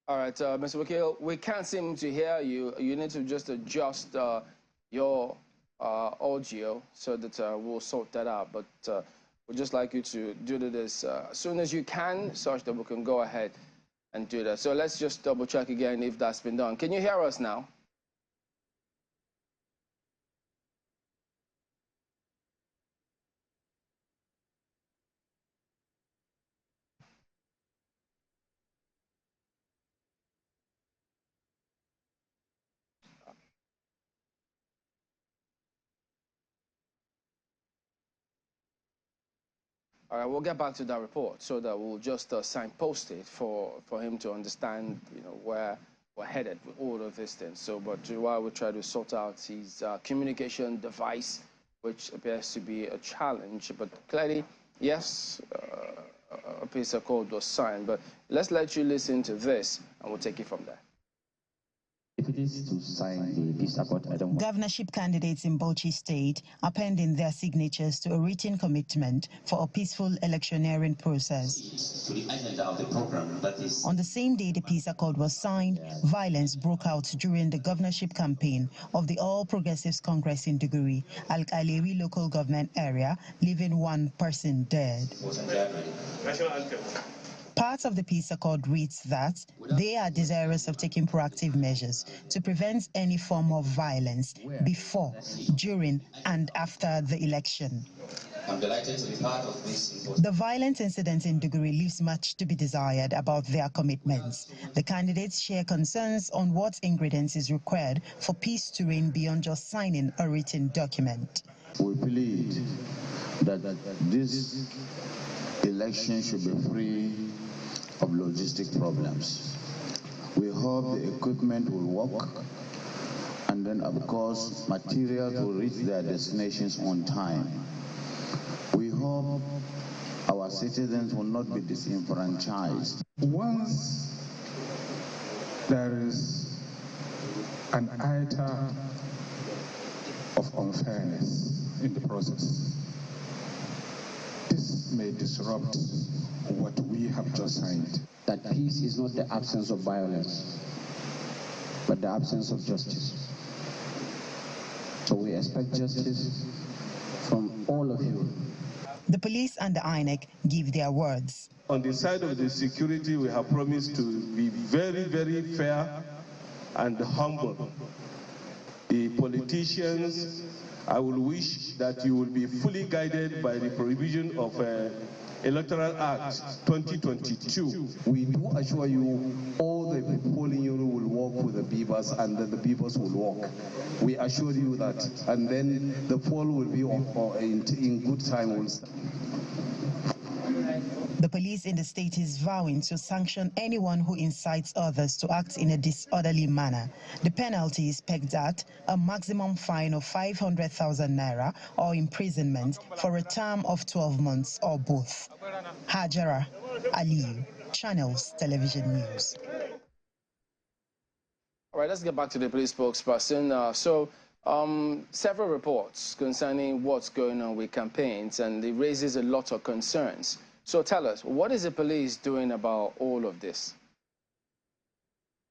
All right, Mr. Wakil, we can't seem to hear you. You need to just adjust your audio so that we'll sort that out. But we'd just like you to do this as soon as you can, such that we can go ahead and do that. So let's just double check again if that's been done. Can you hear us now? All right, we'll get back to that report so that we'll just signpost it for him to understand, where we're headed with all of these things. So, but while we try to sort out his communication device, which appears to be a challenge, but clearly, yes, a peace accord was signed. But let's let you listen to this, and we'll take it from there. If it is to sign the peace accord, I don't want. Governorship candidates in Bauchi State are pending their signatures to a written commitment for a peaceful electioneering process. To the agenda of the program, that is. On the same day the peace accord was signed, violence broke out during the governorship campaign of the All Progressives Congress in Duguri, Al-Kalewi local government area, leaving one person dead. Part of the peace accord reads that they are desirous of taking proactive measures to prevent any form of violence before, during, and after the election. I'm delighted to be part of this. The violent incident in Duguri leaves much to be desired about their commitments. The candidates share concerns on what ingredients is required for peace to reign beyond just signing a written document. We plead that this election should be free of logistic problems. We hope the equipment will work, and then of course materials will reach their destinations on time. We hope our citizens will not be disenfranchised. Once there is an iota of unfairness in the process, this may disrupt what we have just signed. That peace is not the absence of violence, but the absence of justice. So we expect justice from all of you. The police and the INEC give their words. On the side of the security, we have promised to be very, very fair and humble. The politicians, I will wish that you will be fully guided by the provision of Electoral Act 2022. We do assure you all the polling unit will work with the beavers, and then the beavers will work. We assure you that, and then the poll will be in good time. The police in the state is vowing to sanction anyone who incites others to act in a disorderly manner. The penalty is pegged at a maximum fine of 500,000 naira or imprisonment for a term of 12 months or both. Hajara Aliyu, Channels Television News. All right, let's get back to the police spokesperson. Several reports concerning what's going on with campaigns, and it raises a lot of concerns. So tell us, what is the police doing about all of this?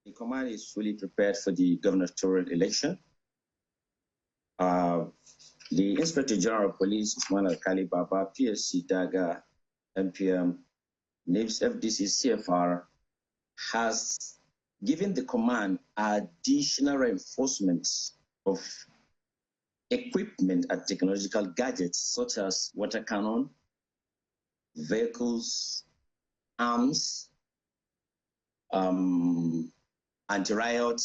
The command is fully prepared for the gubernatorial election. The Inspector General of Police, Usman Alkali Baba, PSC Daga, MPM, NIPS, FDC, CFR, has given the command additional reinforcements of equipment and technological gadgets such as water cannon, vehicles, arms, anti-riot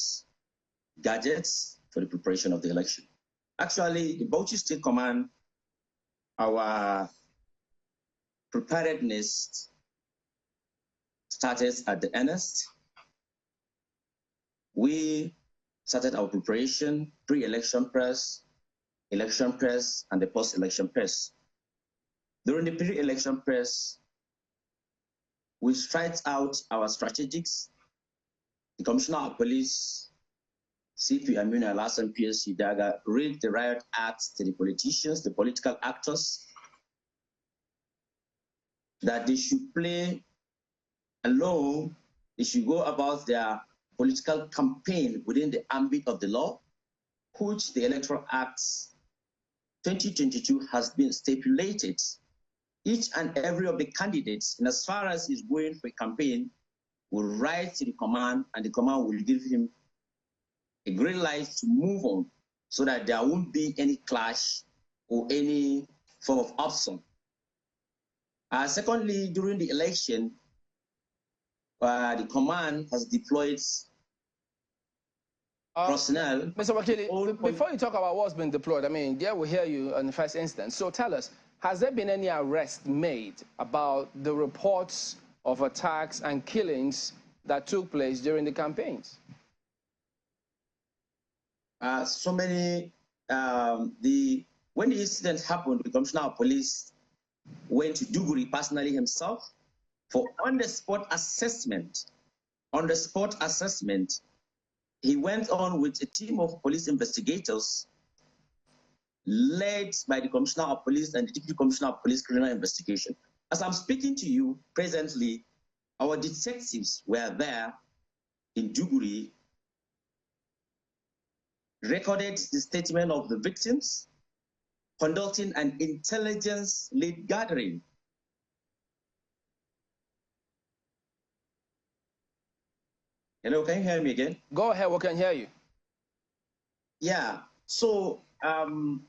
gadgets for the preparation of the election. Actually, the Bauchi State Command, our preparedness started at the earnest. We started our preparation, pre-election press, election press, and the post-election press. During the pre-election press, we strike out our strategics. The Commissioner of Police, CP Amina Alasan PSC Daga, read the riot acts to the politicians, the political actors, that they should play along, they should go about their political campaign within the ambit of the law, which the Electoral Acts 2022 has been stipulated. Each and every of the candidates, in as far as he's going for a campaign, will write to the command, and the command will give him a green light to move on, so that there won't be any clash or any form of option. Secondly, during the election, the command has deployed personnel. Mr. Wakili, before you talk about what's been deployed, I mean, there we hear you in the first instance. So tell us, has there been any arrest made about the reports of attacks and killings that took place during the campaigns? So many, when the incident happened, the Commissioner of Police went to Duguri personally himself for on-the-spot assessment. On the spot assessment, he went on with a team of police investigators led by the Commissioner of Police and the Deputy Commissioner of Police Criminal Investigation. As I'm speaking to you presently, our detectives were there in Duguri, recorded the statement of the victims, conducting an intelligence-led gathering. Hello, can you hear me again? Go ahead, we can hear you. Yeah, so an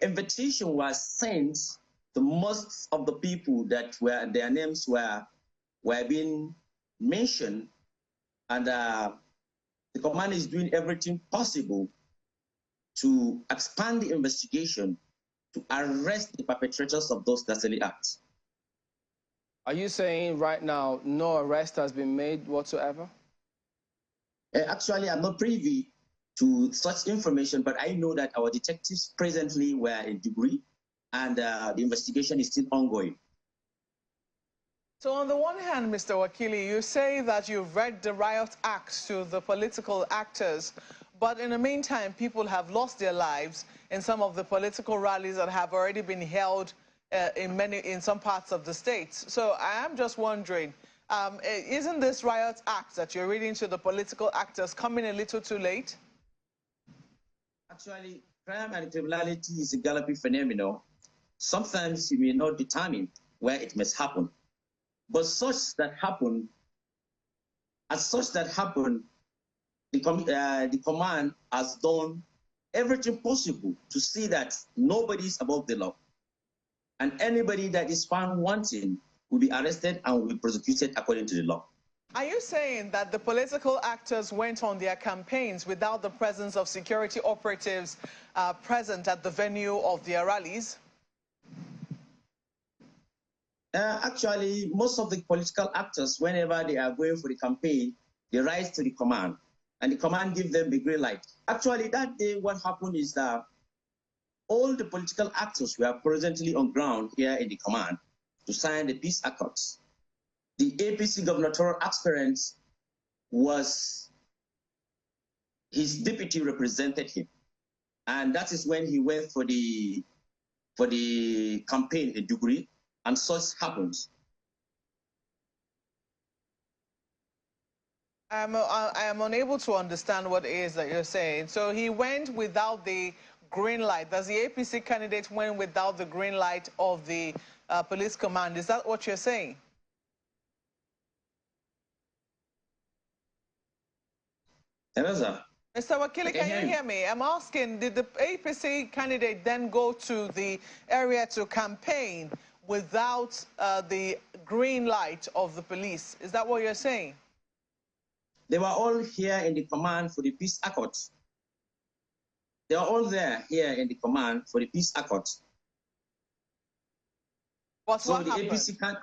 invitation was sent to most of the people that were, their names were being mentioned, and the command is doing everything possible to expand the investigation to arrest the perpetrators of those dastardly acts. Are you saying right now no arrest has been made whatsoever? Actually, I'm not privy to such information, but I know that our detectives presently were in Duguri, and the investigation is still ongoing. So on the one hand, Mr. Wakili, you say that you've read the riot acts to the political actors, but in the meantime, people have lost their lives in some of the political rallies that have already been held in some parts of the states. So I am just wondering, isn't this riot act that you're reading to the political actors coming a little too late? Actually, crime and criminality is a galloping phenomenon. Sometimes you may not determine where it must happen. But such that happen, the command has done everything possible to see that nobody is above the law. And anybody that is found wanting will be arrested and will be prosecuted according to the law. Are you saying that the political actors went on their campaigns without the presence of security operatives present at the venue of their rallies? Actually, most of the political actors, whenever they are going for the campaign, they rise to the command, and the command gives them the green light. Actually, that day, what happened is that all the political actors were presently on ground here in the command to sign the peace accords. The APC gubernatorial aspirant was, his deputy represented him, and that is when he went for the campaign in Duguri. And such happens. I am unable to understand what it is that you're saying. So he went without the green light. Does the APC candidate win without the green light of the police command? Is that what you're saying? Hello, sir. Mr. Wakili, can you hear me? I'm asking, did the APC candidate then go to the area to campaign without the green light of the police? Is that what you're saying? They were all here in the command for the peace accord. They are all there here in the command for the peace accord. What the happened? APC can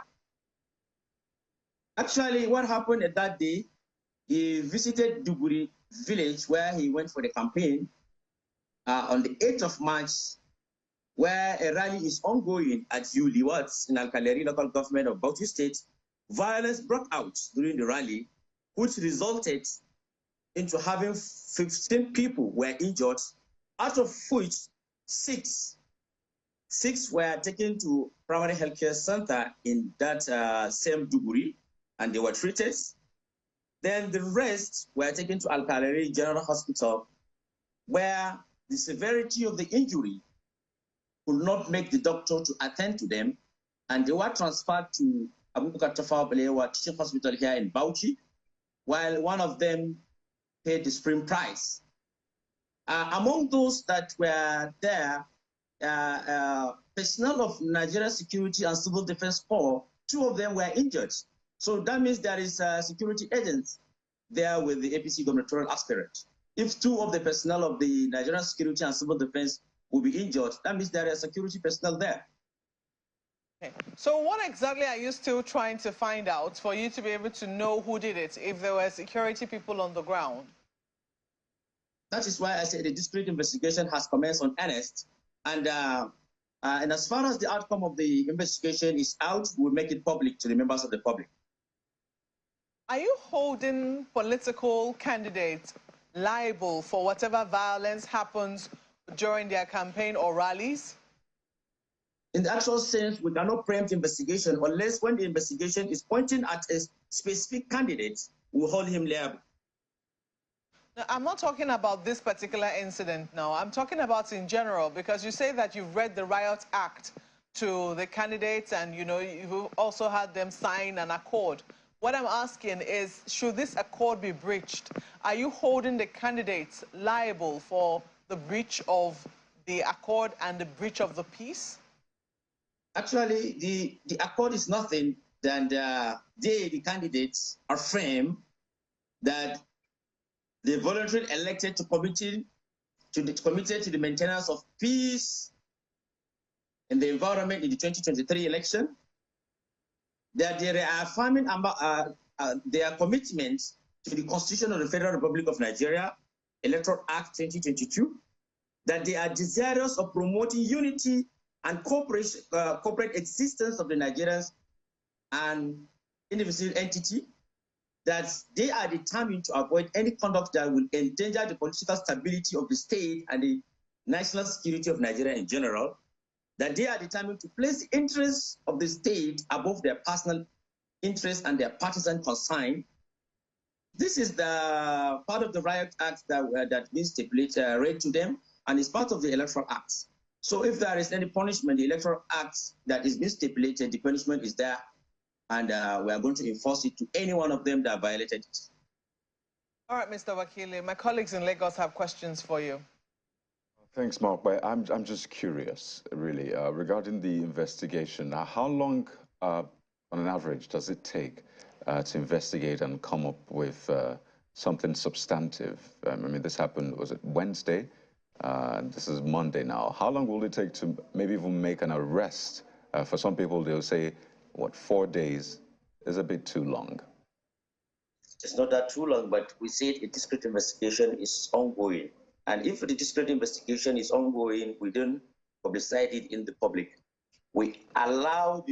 actually what happened at that day, he visited Duguri village where he went for the campaign on the 8th of March, where a rally is ongoing at Uliwats in Alkaleri local government of Bauchi State. Violence broke out during the rally, which resulted into having 15 people were injured, out of which six were taken to primary healthcare center in that same Duguri, and they were treated. Then the rest were taken to Alkaleri General Hospital, where the severity of the injury could not make the doctor to attend to them, and they were transferred to Abubakar Tafawa Balewa Teaching Hospital here in Bauchi, while one of them paid the supreme price. Among those that were there, personnel of Nigeria Security and Civil Defense Corps, 2 of them were injured. So that means there is security agents there with the APC gubernatorial aspirant. If 2 of the personnel of the Nigerian Security and Civil Defense will be injured, that means there are security personnel there. Okay. So what exactly are you still trying to find out for you to be able to know who did it, if there were security people on the ground? That is why I said the district investigation has commenced on earnest. And as far as the outcome of the investigation is out, we'll make it public to the members of the public. Are you holding political candidates liable for whatever violence happens during their campaign or rallies? In the actual sense, we cannot preempt investigation unless when the investigation is pointing at a specific candidate, we hold him liable. Now, I'm not talking about this particular incident now. I'm talking about in general, because you say that you've read the Riot Act to the candidates and, you know, you've also had them sign an accord. What I'm asking is, should this accord be breached? Are you holding the candidates liable for the breach of the accord and the breach of the peace? Actually, the accord is nothing than the candidates affirm that they voluntarily elected to committed to the maintenance of peace in the environment in the 2023 election, that they are affirming their commitment to the Constitution of the Federal Republic of Nigeria, Electoral Act 2022, that they are desirous of promoting unity and corporate existence of the Nigerians and individual entity, that they are determined to avoid any conduct that will endanger the political stability of the state and the national security of Nigeria in general, that they are determined to place the interests of the state above their personal interests and their partisan concern. This is the part of the Riot Act that been stipulated, read to them, and is part of the Electoral Act. So if there is any punishment, the Electoral Act that is being stipulated, the punishment is there, and we are going to enforce it to any one of them that violated it. All right, Mr. Wakili, my colleagues in Lagos have questions for you. Thanks, Mark. But I'm just curious, really, regarding the investigation. How long, on an average, does it take to investigate and come up with something substantive? I mean, this happened, was it Wednesday? This is Monday now. How long will it take to maybe even make an arrest? For some people, they'll say, what, 4 days is a bit too long. It's not that too long, but we said a district investigation is ongoing. And if the district investigation is ongoing, we don't publicize it in the public. We allow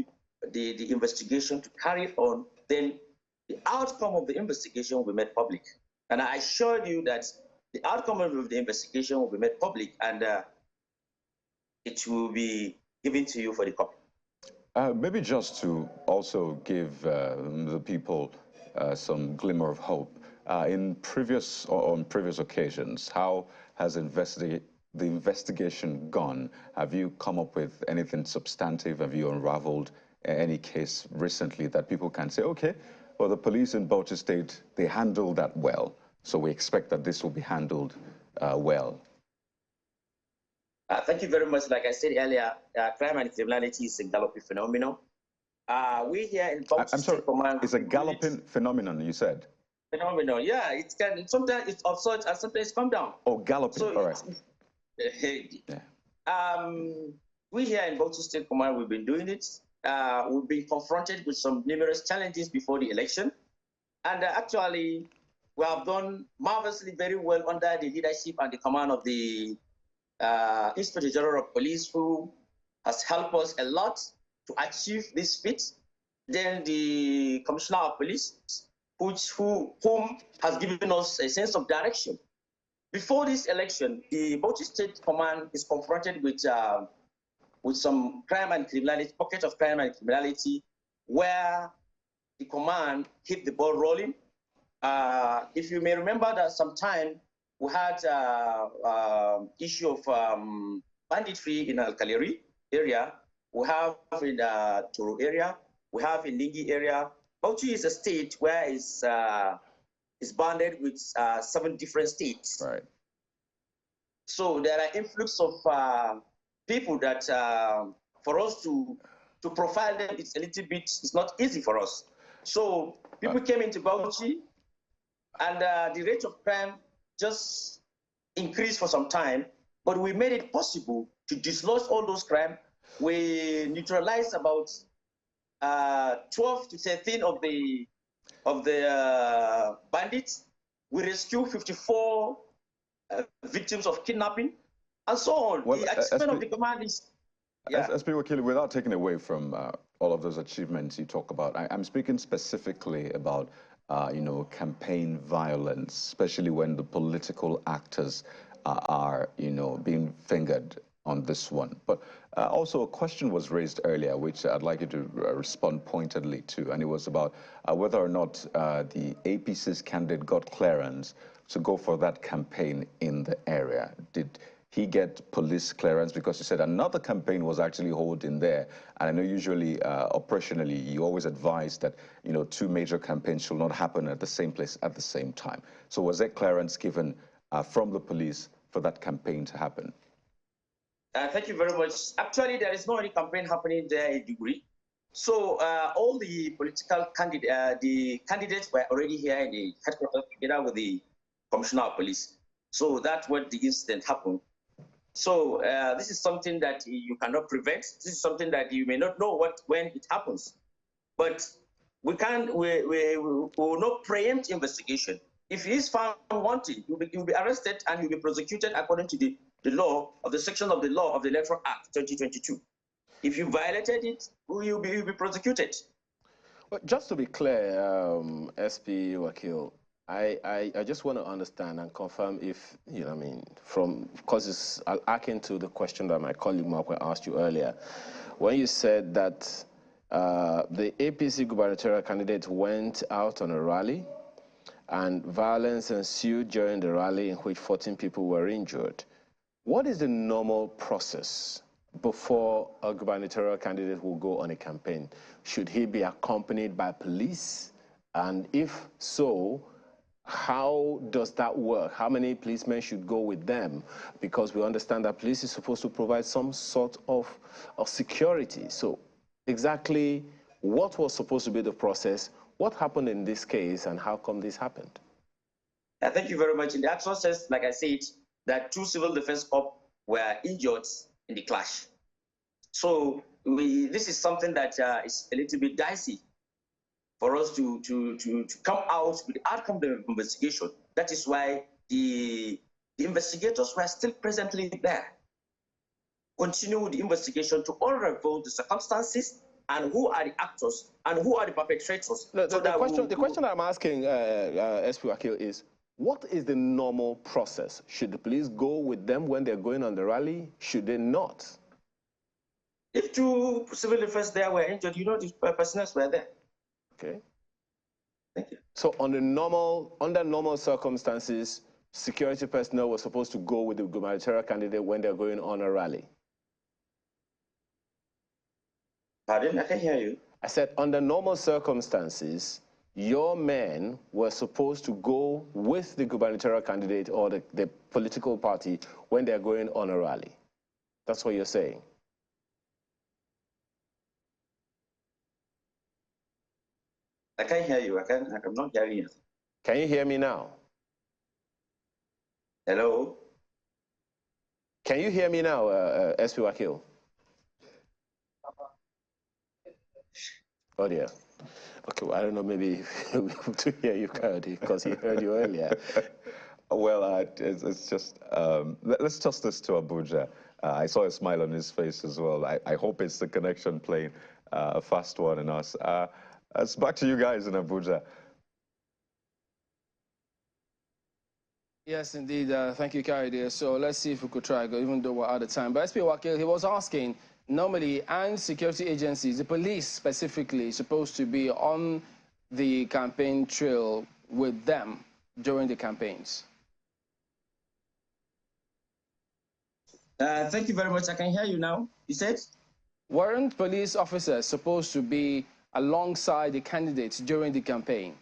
the investigation to carry on, then the outcome of the investigation will be made public. And I assured you that the outcome of the investigation will be made public, and it will be given to you for the copy. Maybe just to also give the people some glimmer of hope. On previous occasions, how has the investigation gone? Have you come up with anything substantive? Have you unraveled any case recently that people can say, okay, well, the police in Bauchi State, they handled that well, so we expect that this will be handled well? Thank you very much. Like I said earlier, crime and criminality is a galloping phenomenon. We here in Bauchi State Command... It's a galloping phenomenon, you said? Phenomenon, yeah. It can, sometimes it's upsurge and sometimes come down. Oh, galloping, so all right. We here in Bauchi State Command, we've been doing it. We've been confronted with some numerous challenges before the election. And actually, we have done marvelously very well under the leadership and the command of the Inspector General of Police, who has helped us a lot to achieve this feat. Then the Commissioner of Police, whom has given us a sense of direction. Before this election, the Bauchi State Command is confronted with some crime and criminality, pocket of crime and criminality, where the command hit the ball rolling. If you may remember that sometime we had issue of banditry in Alkaleri area, we have in the Toro area, we have in Lingi area. Bauchi is a state where it's bounded with 7 different states. Right. So there are influx of people that for us to profile them, it's a little bit, it's not easy for us. So people came into Bauchi, and the rate of crime just increased for some time, but we made it possible to dislodge all those crimes. We neutralized about 12 to 13 of the bandits. We rescued 54 victims of kidnapping, and so on. Well, the achievement of the command is... SP Wakili, without taking away from all of those achievements you talk about, I'm speaking specifically about, campaign violence, especially when the political actors are, being fingered on this one. But also a question was raised earlier, which I'd like you to respond pointedly to, and it was about whether or not the APC's candidate got clearance to go for that campaign in the area. Did he get police clearance? Because you said another campaign was actually holding there. And I know usually operationally, you always advise that, 2 major campaigns should not happen at the same place at the same time. So was there clearance given from the police for that campaign to happen? Thank you very much. Actually, there is no any campaign happening there in degree. So all the political candidates were already here in the headquarters together with the Commissioner of Police. So that's when the incident happened. So this is something that you cannot prevent. This is something that you may not know when it happens. But we will not preempt investigation. If he is found wanting, he will be arrested and he will be prosecuted according to the law of the section of the law of the Electoral Act 2022. If you violated it, you will be prosecuted. Well, just to be clear, SP Wakil, I just want to understand and confirm if, because it's akin to the question that my colleague Mark asked you earlier. When you said that the APC gubernatorial candidate went out on a rally and violence ensued during the rally in which 14 people were injured, what is the normal process before a gubernatorial candidate will go on a campaign? Should he be accompanied by police? And if so, how does that work? How many policemen should go with them? Because we understand that police is supposed to provide some sort of security. So exactly what was supposed to be the process? What happened in this case, and how come this happened? Thank you very much. In the actual sense, like I said, that 2 civil defense corps were injured in the clash. So this is something that is a little bit dicey for us to come out with the outcome of the investigation. That is why the investigators were still presently there. Continue the investigation to unravel the circumstances and who are the actors and who are the perpetrators. The question I'm asking, SP Wakil, is what is the normal process? Should the police go with them when they're going on the rally? Should they not? If 2 civil defense there were injured, the personnel were there. Okay. Thank you. So under normal circumstances, security personnel were supposed to go with the gubernatorial candidate when they're going on a rally? Pardon? I can hear you. I said, under normal circumstances, your men were supposed to go with the gubernatorial candidate or the political party when they're going on a rally. That's what you're saying. I can't hear you. I'm not hearing you. Can you hear me now? Hello? Can you hear me now, SP Wakil? Oh dear. Okay, well, I don't know, maybe we'll be able to hear you, Coyote, because he heard you earlier. Well, it's just, let's toss this to Abuja. I saw a smile on his face as well. I hope it's the connection playing a fast one in us. It's back to you guys in Abuja. Yes, indeed. Thank you, Kayode. So let's see if we could try, even though we're out of time. But SP Wakil, he was asking, normally, and security agencies, the police specifically, is supposed to be on the campaign trail with them during the campaigns. Thank you very much. I can hear you now. You said? Weren't police officers supposed to be alongside the candidates during the campaign?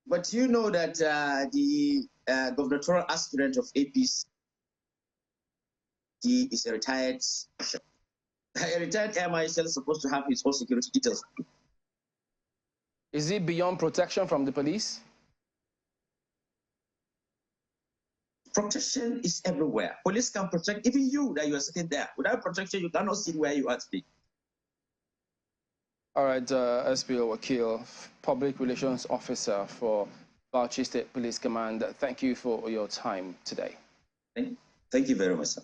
But you know that the gubernatorial aspirant of APC is a retired air marshal supposed to have his own security details. Is it beyond protection from the police? Protection is everywhere. Police can protect even you that you are sitting there. Without protection, you cannot see where you are today. All right, SPO Wakil, Public Relations Officer for Bauchi State Police Command. Thank you for your time today. Thank you very much, sir.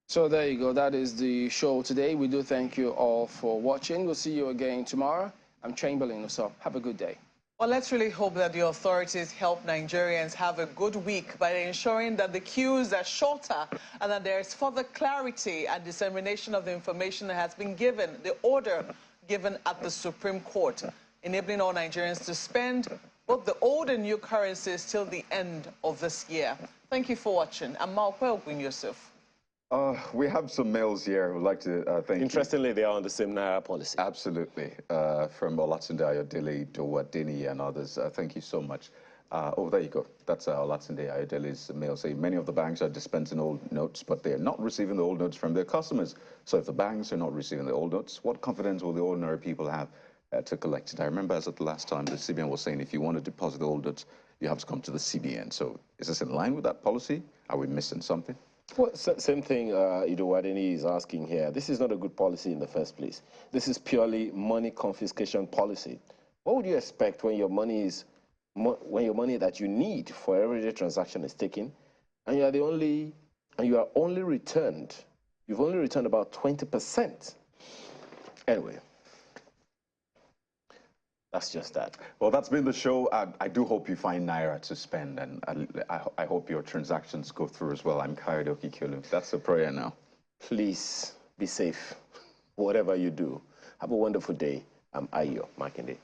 So there you go. That is the show today. We do thank you all for watching. We'll see you again tomorrow. I'm Chamberlain. So have a good day. Well, let's really hope that the authorities help Nigerians have a good week by ensuring that the queues are shorter and that there is further clarity and dissemination of the information that has been given, the order given at the Supreme Court, enabling all Nigerians to spend both the old and new currencies till the end of this year. Thank you for watching. I'm Malkwe Ogun Yusuf. We have some mails here. We'd like to thank Interestingly, they are on the same naira policy. Absolutely. From Olatunde Ayodele, Dowadini, and others. Thank you so much. Oh, there you go. That's Olatunde Ayodele's mail saying many of the banks are dispensing old notes, but they are not receiving the old notes from their customers. So if the banks are not receiving the old notes, what confidence will the ordinary people have to collect it? I remember as at the last time, the CBN was saying if you want to deposit the old notes, you have to come to the CBN. So is this in line with that policy? Are we missing something? Well, same thing Idowadeni is asking here. This is not a good policy in the first place. This is purely money confiscation policy. What would you expect when your money that you need for everyday transaction is taken, and you've only returned about 20%? Anyway, that's just that. Well, that's been the show. I do hope you find naira to spend, and I hope your transactions go through as well. I'm Coyote Okikulu. That's the prayer now. Please be safe, whatever you do. Have a wonderful day. I'm Ayo Makinde.